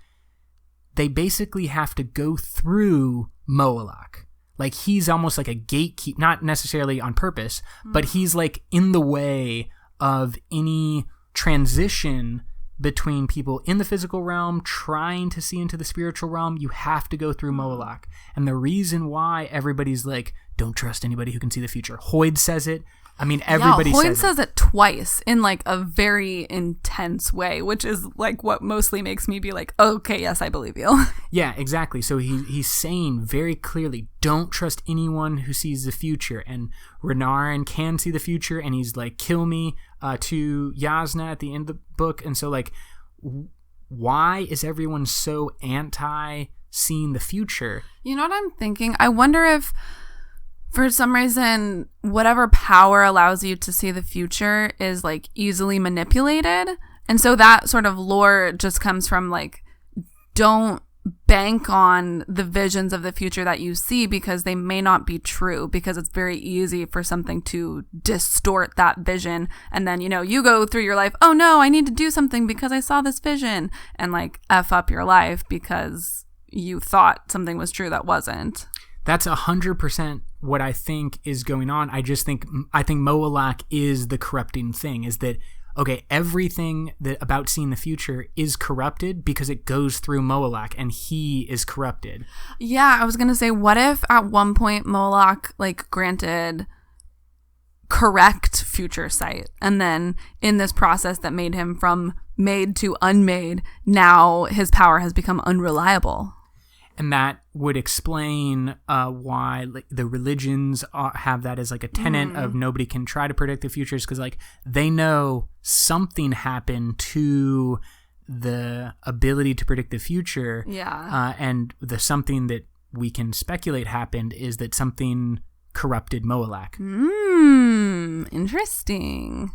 S2: they basically have to go through Moalak. Like, he's almost like a gatekeeper, not necessarily on purpose, but he's like in the way of any transition between people in the physical realm trying to see into the spiritual realm. You have to go through Moalak. And the reason why everybody's like, don't trust anybody who can see the future. Hoyd says it. I mean, everybody
S1: says it twice in like a very intense way, which is like what mostly makes me be like, okay, yes, I believe you.
S2: Yeah, exactly. So he's saying very clearly, don't trust anyone who sees the future. And Renarin can see the future, and he's like, kill me to Yasna at the end of the book. And so like, why is everyone so anti seeing the future?
S1: You know what I'm thinking? I wonder if for some reason, whatever power allows you to see the future is like easily manipulated. And so that sort of lore just comes from like, don't bank on the visions of the future that you see because they may not be true, because it's very easy for something to distort that vision. And then, you know, you go through your life, oh no, I need to do something because I saw this vision, and like F up your life because you thought something was true that wasn't.
S2: That's 100% what I think is going on. I think Moalak is the corrupting thing, is that, okay, everything that about seeing the future is corrupted because it goes through Moalak, and he is corrupted.
S1: Yeah, I was going to say, what if at one point Moalak like granted correct future sight, and then in this process that made him from made to unmade, now his power has become unreliable.
S2: And that would explain why like the religions have that as like a tenet of nobody can try to predict the futures, because like they know something happened to the ability to predict the future.
S1: Yeah.
S2: And the something that we can speculate happened is that something corrupted Moalak.
S1: Interesting.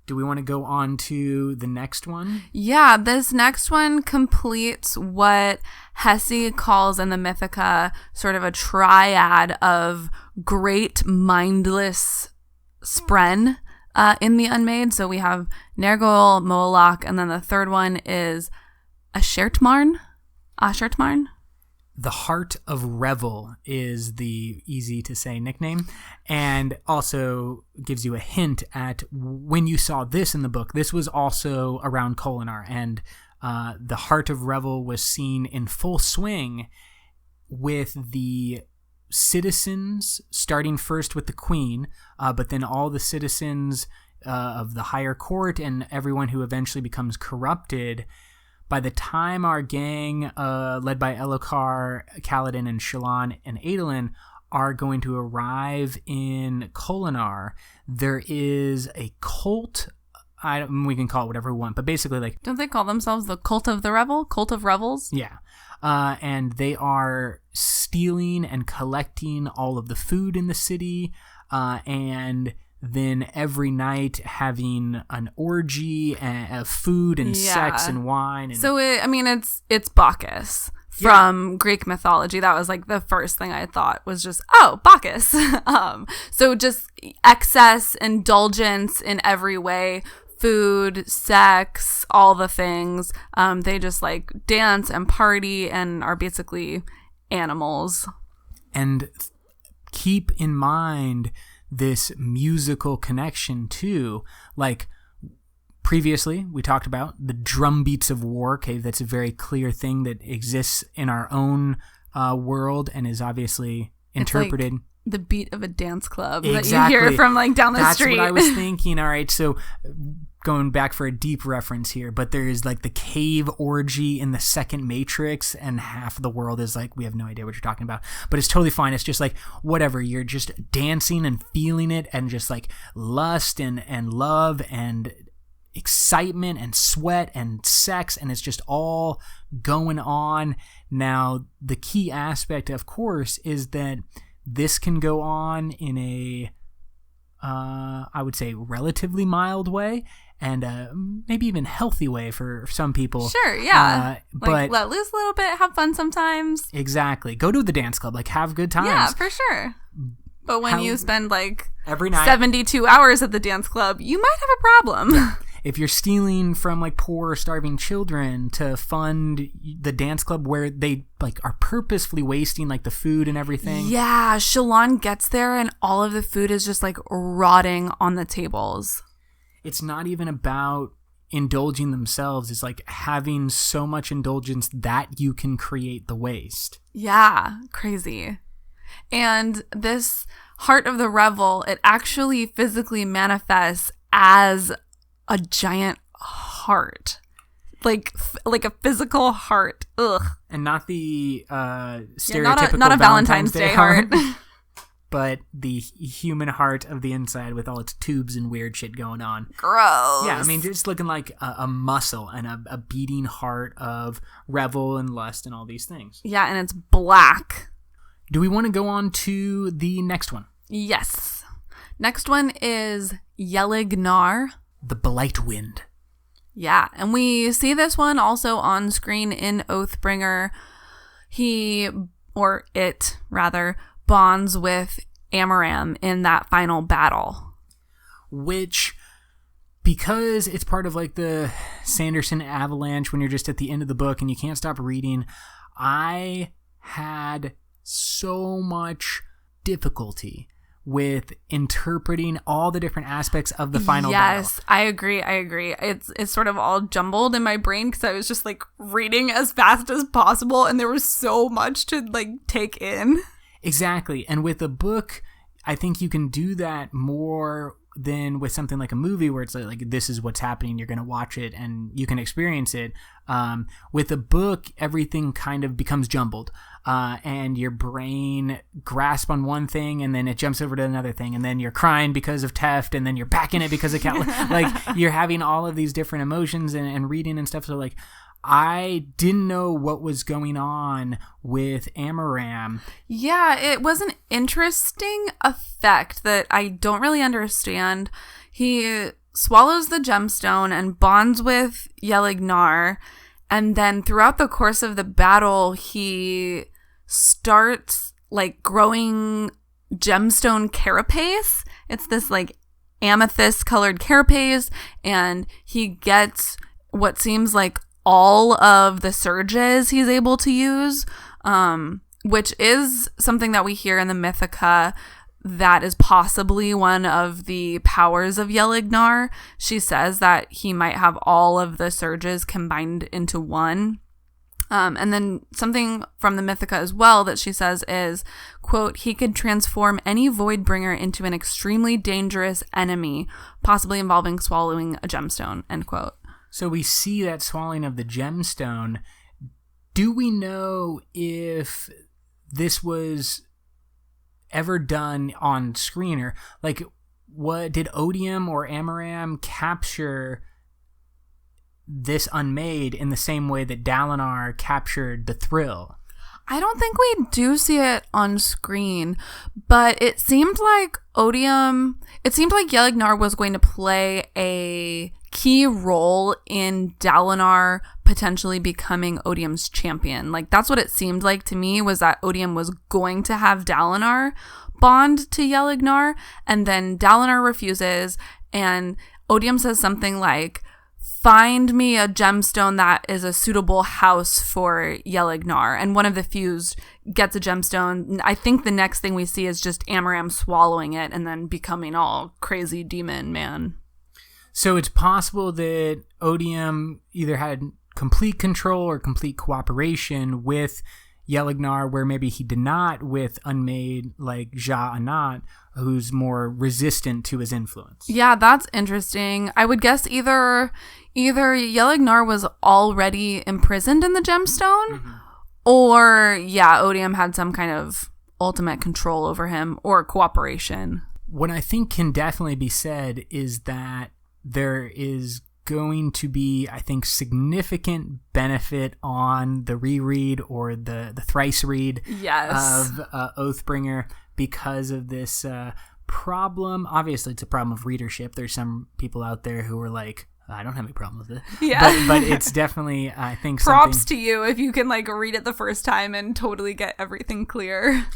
S2: Do we want to go on to the next one?
S1: Yeah, this next one completes what Hesse calls in the Mythica sort of a triad of great mindless spren in the Unmade. So we have Nergal, Moalak, and then the third one is Ashertmarn.
S2: The Heart of Revel is the easy to say nickname, and also gives you a hint at when you saw this in the book. This was also around Kholinar, and the Heart of Revel was seen in full swing with the citizens, starting first with the queen, but then all the citizens of the higher court and everyone who eventually becomes corrupted. By the time our gang, led by Elokar, Kaladin, and Shallan and Adolin, are going to arrive in Kholinar, there is a cult. We can call it whatever we want, but basically, like,
S1: don't they call themselves the Cult of the Revel? Cult of Revels?
S2: Yeah. And they are stealing and collecting all of the food in the city, and then every night having an orgy of food and sex and wine. And
S1: so it's Bacchus from Greek mythology. That was like the first thing I thought was just, oh, Bacchus. So just excess, indulgence in every way, food, sex, all the things. They just like dance and party and are basically animals.
S2: And keep in mind this musical connection too. Like previously we talked about the drum beats of war. Okay, that's a very clear thing that exists in our own world and is obviously interpreted.
S1: It's like the beat of a dance club
S2: Exactly.
S1: that you hear from like down the street.
S2: That's what I was thinking. All right, so going back for a deep reference here, but there is like the cave orgy in the second Matrix, and half of the world is like, we have no idea what you're talking about, but it's totally fine. It's just like, whatever, you're just dancing and feeling it, and just like lust and love and excitement and sweat and sex, and it's just all going on. Now, the key aspect, of course, is that this can go on in a I would say relatively mild way, and maybe even healthy way for some people.
S1: Sure, yeah.
S2: But
S1: let loose a little bit, have fun sometimes.
S2: Exactly. Go to the dance club, like have good times.
S1: Yeah, for sure. But when you spend like
S2: every night
S1: 72 hours at the dance club, you might have a problem.
S2: If you're stealing from like poor, starving children to fund the dance club where they like are purposefully wasting like the food and everything.
S1: Yeah, Shalon gets there and all of the food is just like rotting on the tables.
S2: It's not even about indulging themselves. It's like having so much indulgence that you can create the waste.
S1: Yeah, crazy. And this Heart of the Revel, it actually physically manifests as a giant heart, like a physical heart. Ugh.
S2: And not the stereotypical
S1: not a Valentine's Day heart.
S2: But the human heart of the inside with all its tubes and weird shit going on.
S1: Gross.
S2: Yeah, I mean, it's looking like a muscle and a beating heart of revel and lust and all these things.
S1: Yeah, and it's black.
S2: Do we want to go on to the next one?
S1: Yes. Next one is Yellig Gnar.
S2: The Blight Wind.
S1: Yeah, and we see this one also on screen in Oathbringer. It bonds with Amaram in that final battle.
S2: Which, because it's part of like the Sanderson avalanche when you're just at the end of the book and you can't stop reading, I had so much difficulty with interpreting all the different aspects of the final battle.
S1: Yes, I agree. It's sort of all jumbled in my brain because I was just like reading as fast as possible and there was so much to like take in.
S2: Exactly. And with a book, I think you can do that more than with something like a movie where it's like this is what's happening, you're going to watch it and you can experience it. With a book, everything kind of becomes jumbled, and your brain grasps on one thing and then it jumps over to another thing, and then you're crying because of Teft, and then you're back in it because of like you're having all of these different emotions and reading and stuff. So like I didn't know what was going on with Amaram.
S1: Yeah, it was an interesting effect that I don't really understand. He swallows the gemstone and bonds with Yellig Gnar, and then throughout the course of the battle, he starts like growing gemstone carapace. It's this like amethyst colored carapace, and he gets what seems like all of the surges he's able to use, which is something that we hear in the Mythica that is possibly one of the powers of Yellig Gnar. She says that he might have all of the surges combined into one. And then something from the Mythica as well that she says is, quote, he could transform any Voidbringer into an extremely dangerous enemy, possibly involving swallowing a gemstone, end quote.
S2: So we see that swallowing of the gemstone. Do we know if this was ever done on screen, or like what did Odium or Amaram capture this Unmade in the same way that Dalinar captured the thrill?
S1: I don't think we do see it on screen, but it seemed like Yellig Gnar was going to play a key role in Dalinar potentially becoming Odium's champion. Like, that's what it seemed like to me, was that Odium was going to have Dalinar bond to Yellig Gnar, and then Dalinar refuses, and Odium says something like, find me a gemstone that is a suitable house for Yellig Gnar. And one of the fused gets a gemstone. I think the next thing we see is just Amaram swallowing it and then becoming all crazy demon man.
S2: So it's possible that Odium either had complete control or complete cooperation with Gnar, where maybe he did not with Unmade like Ja Anat, who's more resistant to his influence.
S1: Yeah, that's interesting. I would guess either Gnar was already imprisoned in the gemstone, or Odium had some kind of ultimate control over him or cooperation.
S2: What I think can definitely be said is that there is going to be, I think, significant benefit on the reread or the thrice read of Oathbringer because of this problem. Obviously, it's a problem of readership. There's some people out there who are like, I don't have any problem with it.
S1: Yeah.
S2: But it's definitely, I think,
S1: props to you if you can like read it the first time and totally get everything clear.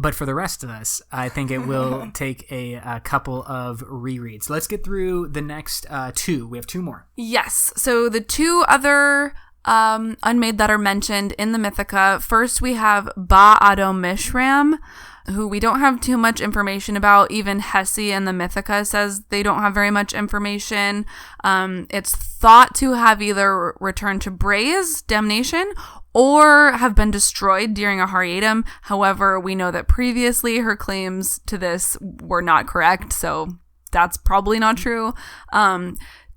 S2: But for the rest of us, I think it will take a couple of rereads. Let's get through the next two. We have two more.
S1: Yes. So the two other Unmade that are mentioned in the Mythica. First, we have Ba-Ado Mishram, who we don't have too much information about. Even Hesi in the Mythica says they don't have very much information. It's thought to have either returned to Bray's damnation or have been destroyed during a Hariatum. However, we know that previously her claims to this were not correct, so that's probably not true.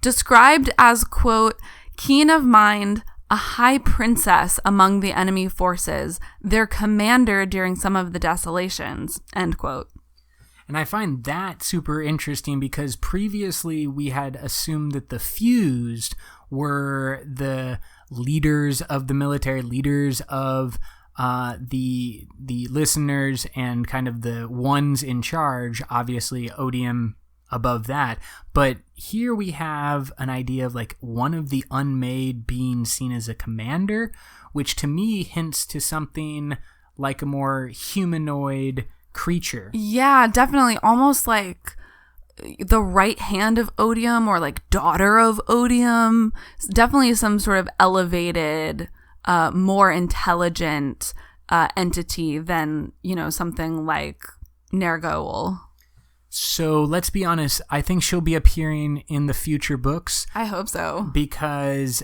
S1: Described as, quote, keen of mind, a high princess among the enemy forces, their commander during some of the desolations, end quote.
S2: And I find that super interesting because previously we had assumed that the Fused were the leaders of the military, leaders of the listeners, and kind of the ones in charge, obviously Odium above that. But here we have an idea of like one of the Unmade being seen as a commander, which to me hints to something like a more humanoid creature.
S1: Yeah, definitely. Almost like the right hand of Odium or like daughter of Odium. Definitely some sort of elevated, more intelligent entity than, something like Ner'ghaul.
S2: So let's be honest, I think she'll be appearing in the future books.
S1: I hope so.
S2: Because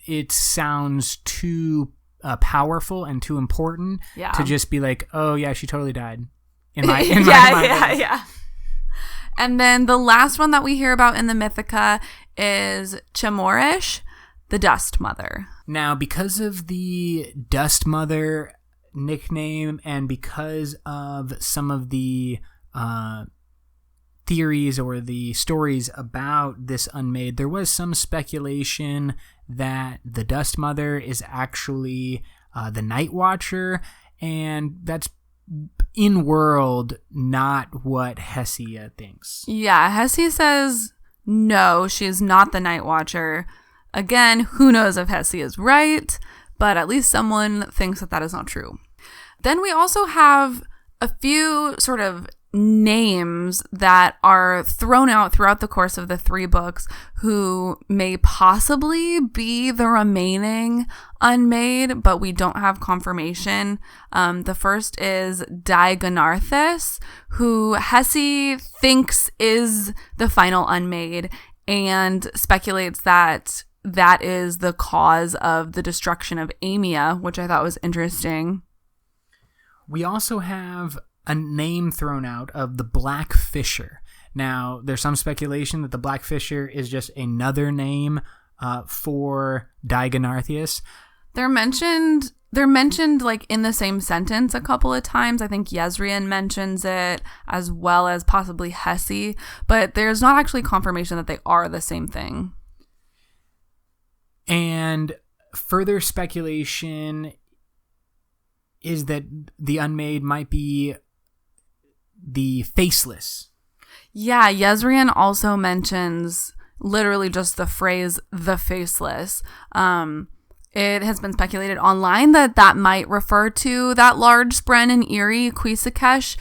S2: it sounds too powerful and too important to just be like, oh yeah, she totally died. In my mind.
S1: Yeah. And then the last one that we hear about in the Mythica is Chamorish, the Dust Mother.
S2: Now, because of the Dust Mother nickname and because of some of the theories or the stories about this Unmade, there was some speculation that the Dust Mother is actually the Night Watcher, and that's in world not what Hesia thinks.
S1: Yeah, Hesi says no, she's not the Night Watcher. Again, who knows if Hesi is right, but at least someone thinks that is not true. Then we also have a few sort of names that are thrown out throughout the course of the 3 books who may possibly be the remaining Unmade, but we don't have confirmation. The first is Digenarthus, who Hesi thinks is the final Unmade and speculates that is the cause of the destruction of Amia, which I thought was interesting.
S2: We also have a name thrown out of the Black Fisher. Now, there's some speculation that the Black Fisher is just another name for Digenarthus. They're
S1: mentioned like in the same sentence a couple of times. I think Yezrian mentions it as well as possibly Hesi, but there's not actually confirmation that they are the same thing.
S2: And further speculation is that the Unmade might be the Faceless.
S1: Yeah, Yezrian also mentions literally just the phrase the Faceless. It has been speculated online that might refer to that large spren in Eerie, Quisakesh,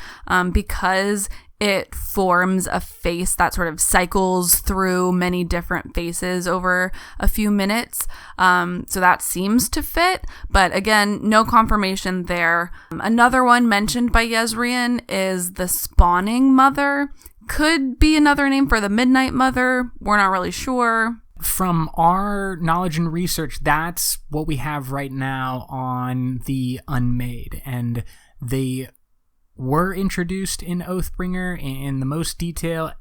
S1: because it forms a face that sort of cycles through many different faces over a few minutes. So that seems to fit. But again, no confirmation there. Another one mentioned by Yezrian is the Spawning Mother. Could be another name for the Midnight Mother. We're not really sure.
S2: from our knowledge and research, that's what we have right now on the Unmade. And they were introduced in Oathbringer in the most detail,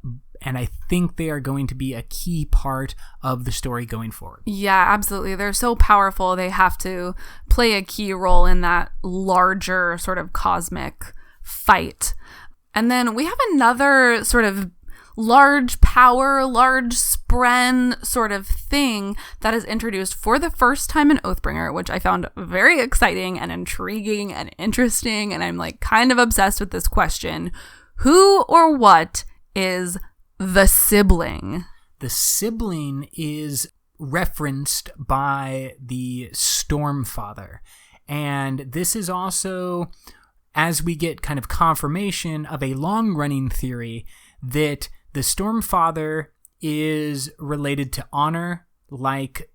S2: and I think they are going to be a key part of the story going forward.
S1: Yeah, absolutely. They're so powerful. They have to play a key role in that larger sort of cosmic fight. And then we have another sort of large power, large spren sort of thing that is introduced for the first time in Oathbringer, which I found very exciting and intriguing and interesting. And I'm like kind of obsessed with this question. Who or what is the sibling?
S2: The sibling is referenced by the Stormfather. And this is also, as we get kind of confirmation of a long-running theory, that the Stormfather is related to honor, like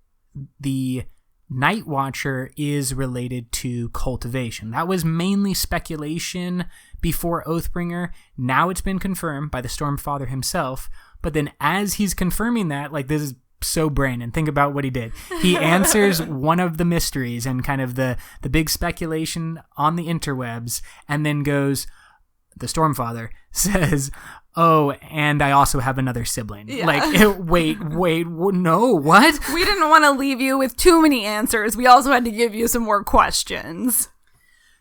S2: the Night Watcher is related to cultivation. That was mainly speculation before Oathbringer. Now it's been confirmed by the Stormfather himself. But then as he's confirming that, like, this is so Brandon. Think about what he did. He answers one of the mysteries and kind of the big speculation on the interwebs, and then goes, the Stormfather says, oh, and I also have another sibling.
S1: Yeah.
S2: Like, wait, no, what?
S1: We didn't want to leave you with too many answers. We also had to give you some more questions.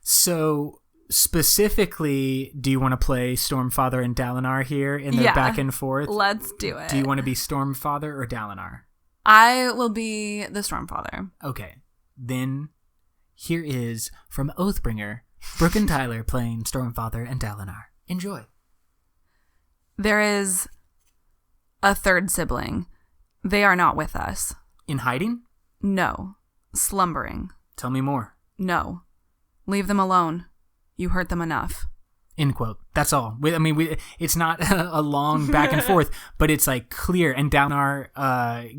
S2: So, specifically, do you want to play Stormfather and Dalinar here in their back and forth?
S1: Let's do it.
S2: Do you want to be Stormfather or Dalinar?
S1: I will be the Stormfather.
S2: Okay. Then, here is, from Oathbringer, Brooke and Tyler playing Stormfather and Dalinar. Enjoy.
S1: There is a third sibling. They are not with us.
S2: In hiding?
S1: No. Slumbering.
S2: Tell me more.
S1: No. Leave them alone. You hurt them enough.
S2: End quote. That's all. It's not a long back and forth, but it's like clear. And Dalinar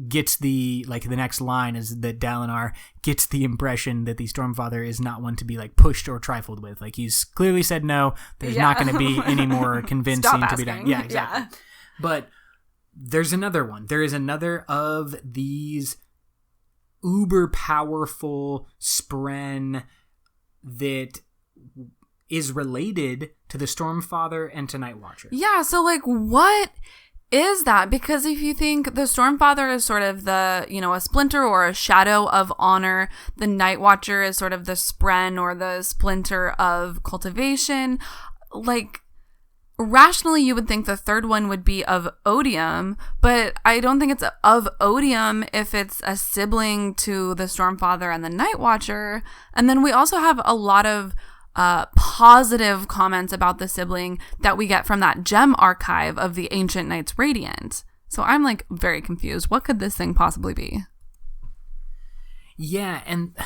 S2: gets the next line is that Dalinar gets the impression that the Stormfather is not one to be like pushed or trifled with. Like, he's clearly said no. There's not going to be any more convincing to be done. Yeah, exactly. Yeah. But there's another one. There is another of these uber powerful spren that is related to the Stormfather and to Night Watcher.
S1: Yeah, so like what is that? Because if you think the Stormfather is sort of the, a splinter or a shadow of honor, the Night Watcher is sort of the spren or the splinter of cultivation, like rationally you would think the third one would be of Odium, but I don't think it's of Odium if it's a sibling to the Stormfather and the Night Watcher. And then we also have a lot of positive comments about the sibling that we get from that gem archive of the Ancient Knights Radiant. So I'm like very confused. What could this thing possibly be?
S2: Yeah, and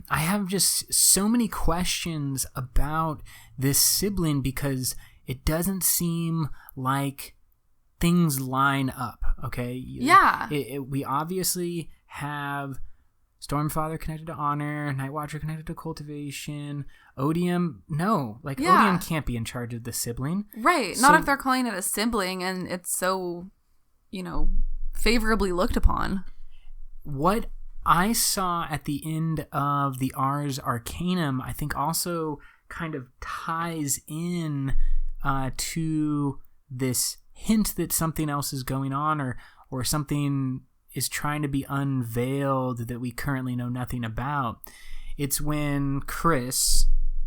S2: I have just so many questions about this sibling because it doesn't seem like things line up, okay?
S1: Yeah.
S2: We obviously have Stormfather connected to honor, Night Watcher connected to cultivation, Odium, no. Like, Odium can't be in charge of the sibling.
S1: Right. Not if they're calling it a sibling and it's so, favorably looked upon.
S2: What I saw at the end of the Ars Arcanum, I think also kind of ties in to this hint that something else is going on or something is trying to be unveiled that we currently know nothing about. It's when Chris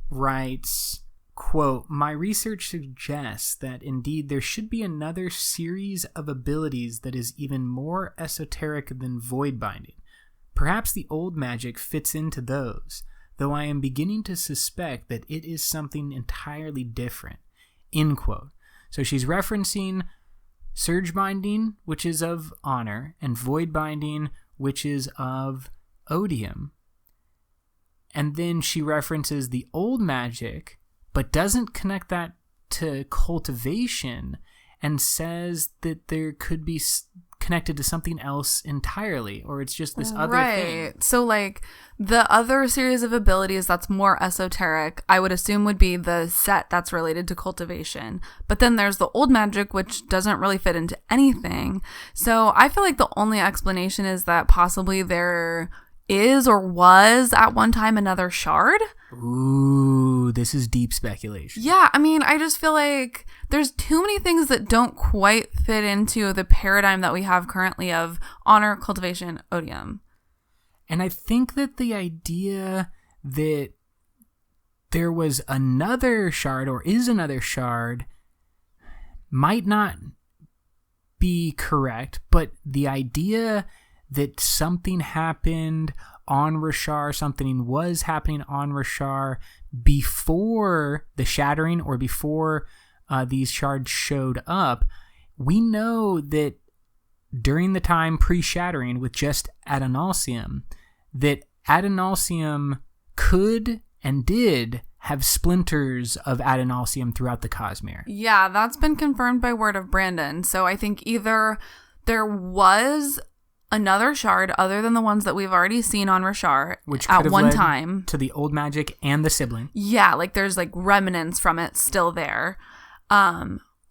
S2: writes, quote, "My research suggests that indeed there should be another series of abilities that is even more esoteric than void binding. Perhaps the old magic fits into those, though I am beginning to suspect that it is something entirely different." End quote. So she's referencing surge binding, which is of honor, and void binding, which is of Odium. And then she references the old magic, but doesn't connect that to cultivation, and says that there could be connected to something else entirely, or it's just this other thing.
S1: Right. So, like, the other series of abilities that's more esoteric, I would assume would be the set that's related to cultivation. But then there's the old magic, which doesn't really fit into anything. So I feel like the only explanation is that possibly there is or was at one time another shard.
S2: Ooh, this is deep speculation.
S1: Yeah, I mean, I just feel like there's too many things that don't quite fit into the paradigm that we have currently of honor, cultivation, odium.
S2: And I think that the idea that there was another shard or is another shard might not be correct, but the idea that something happened on Roshar, something was happening on Roshar before the shattering or before these shards showed up, we know that during the time pre-shattering with just Adonalsium, that Adonalsium could and did have splinters of Adonalsium throughout the Cosmere.
S1: Yeah, that's been confirmed by word of Brandon. So I think either there was another shard other than the ones that we've already seen on Roshar at one time
S2: to the old magic and the sibling.
S1: Yeah, like there's like remnants from it still there.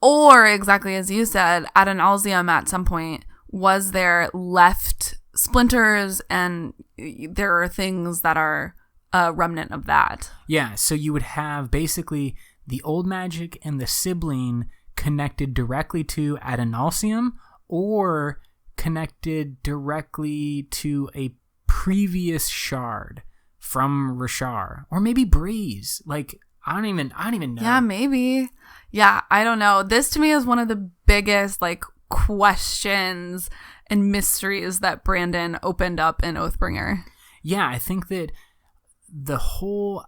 S1: Or exactly as you said, Adonalsium at some point was there, left splinters, and there are things that are a remnant of that.
S2: Yeah, so you would have basically the old magic and the sibling connected directly to Adonalsium, or connected directly to a previous shard from Roshar, or maybe Breeze. Like, I don't even know.
S1: Yeah, maybe. Yeah, I don't know. This to me is one of the biggest like questions and mysteries that Brandon opened up in Oathbringer.
S2: Yeah, I think that the whole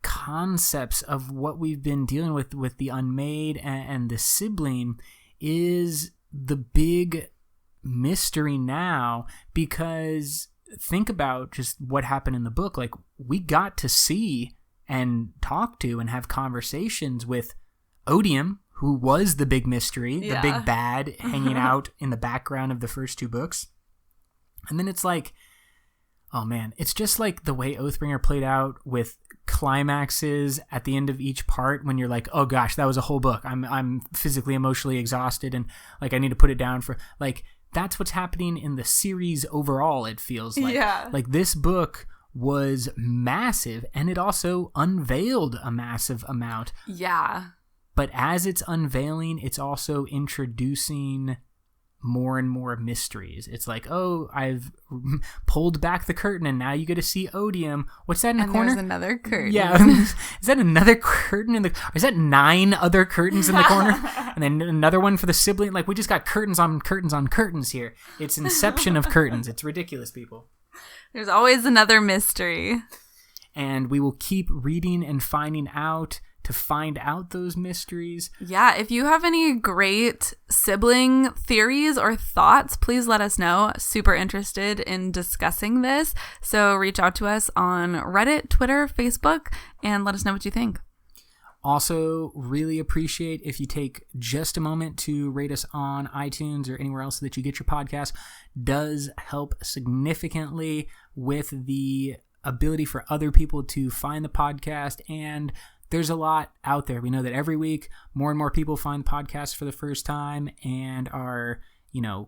S2: concepts of what we've been dealing with the Unmade and the sibling is the big mystery now, because think about just what happened in the book. Like, we got to see and talk to and have conversations with Odium, who was the big mystery, the big bad hanging out in the background of the first two books. And then it's like, oh man, it's just like the way Oathbringer played out with climaxes at the end of each part, when you're like, oh gosh, that was a whole book. I'm physically, emotionally exhausted, and like I need to put it down for like, that's what's happening in the series overall, it feels like.
S1: Yeah.
S2: Like, this book was massive, and it also unveiled a massive amount.
S1: Yeah.
S2: But as it's unveiling, it's also introducing more and more mysteries. It's like, oh, I've pulled back the curtain and now you get to see Odium. What's that in the corner?
S1: There's another curtain.
S2: Yeah. Is that another curtain in the... Is that 9 other curtains in the corner? And then another one for the sibling? Like, we just got curtains on curtains on curtains here. It's inception of curtains. It's ridiculous, people.
S1: There's always another mystery.
S2: And we will keep reading and finding out to find out those mysteries.
S1: Yeah, if you have any great sibling theories or thoughts, please let us know. Super interested in discussing this. So reach out to us on Reddit, Twitter, Facebook, and let us know what you think.
S2: Also, really appreciate if you take just a moment to rate us on iTunes or anywhere else that you get your podcast. Does help significantly with the ability for other people to find the podcast, and there's a lot out there. We know that every week more and more people find podcasts for the first time and are, you know,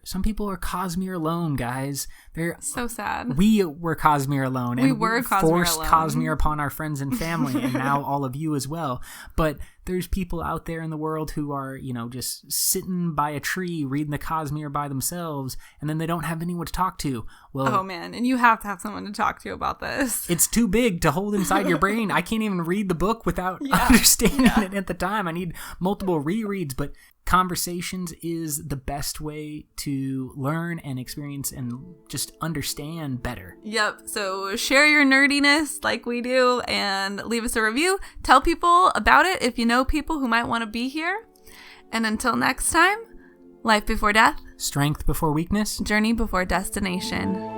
S2: some people are Cosmere alone, guys. They're
S1: so sad.
S2: We were Cosmere alone.
S1: We
S2: and
S1: were Cosmere
S2: forced
S1: alone.
S2: Cosmere upon our friends and family, and now all of you as well. But there's people out there in the world who are, you know, just sitting by a tree reading the Cosmere by themselves, and then they don't have anyone to talk to. Well,
S1: oh man, and you have to have someone to talk to about this.
S2: It's too big to hold inside your brain. I can't even read the book without understanding it at the time. I need multiple rereads, but conversations is the best way to learn and experience and just understand better.
S1: Yep. So share your nerdiness like we do and leave us a review. Tell people about it if you know people who might want to be here. And until next time, life before death,
S2: strength before weakness,
S1: journey before destination.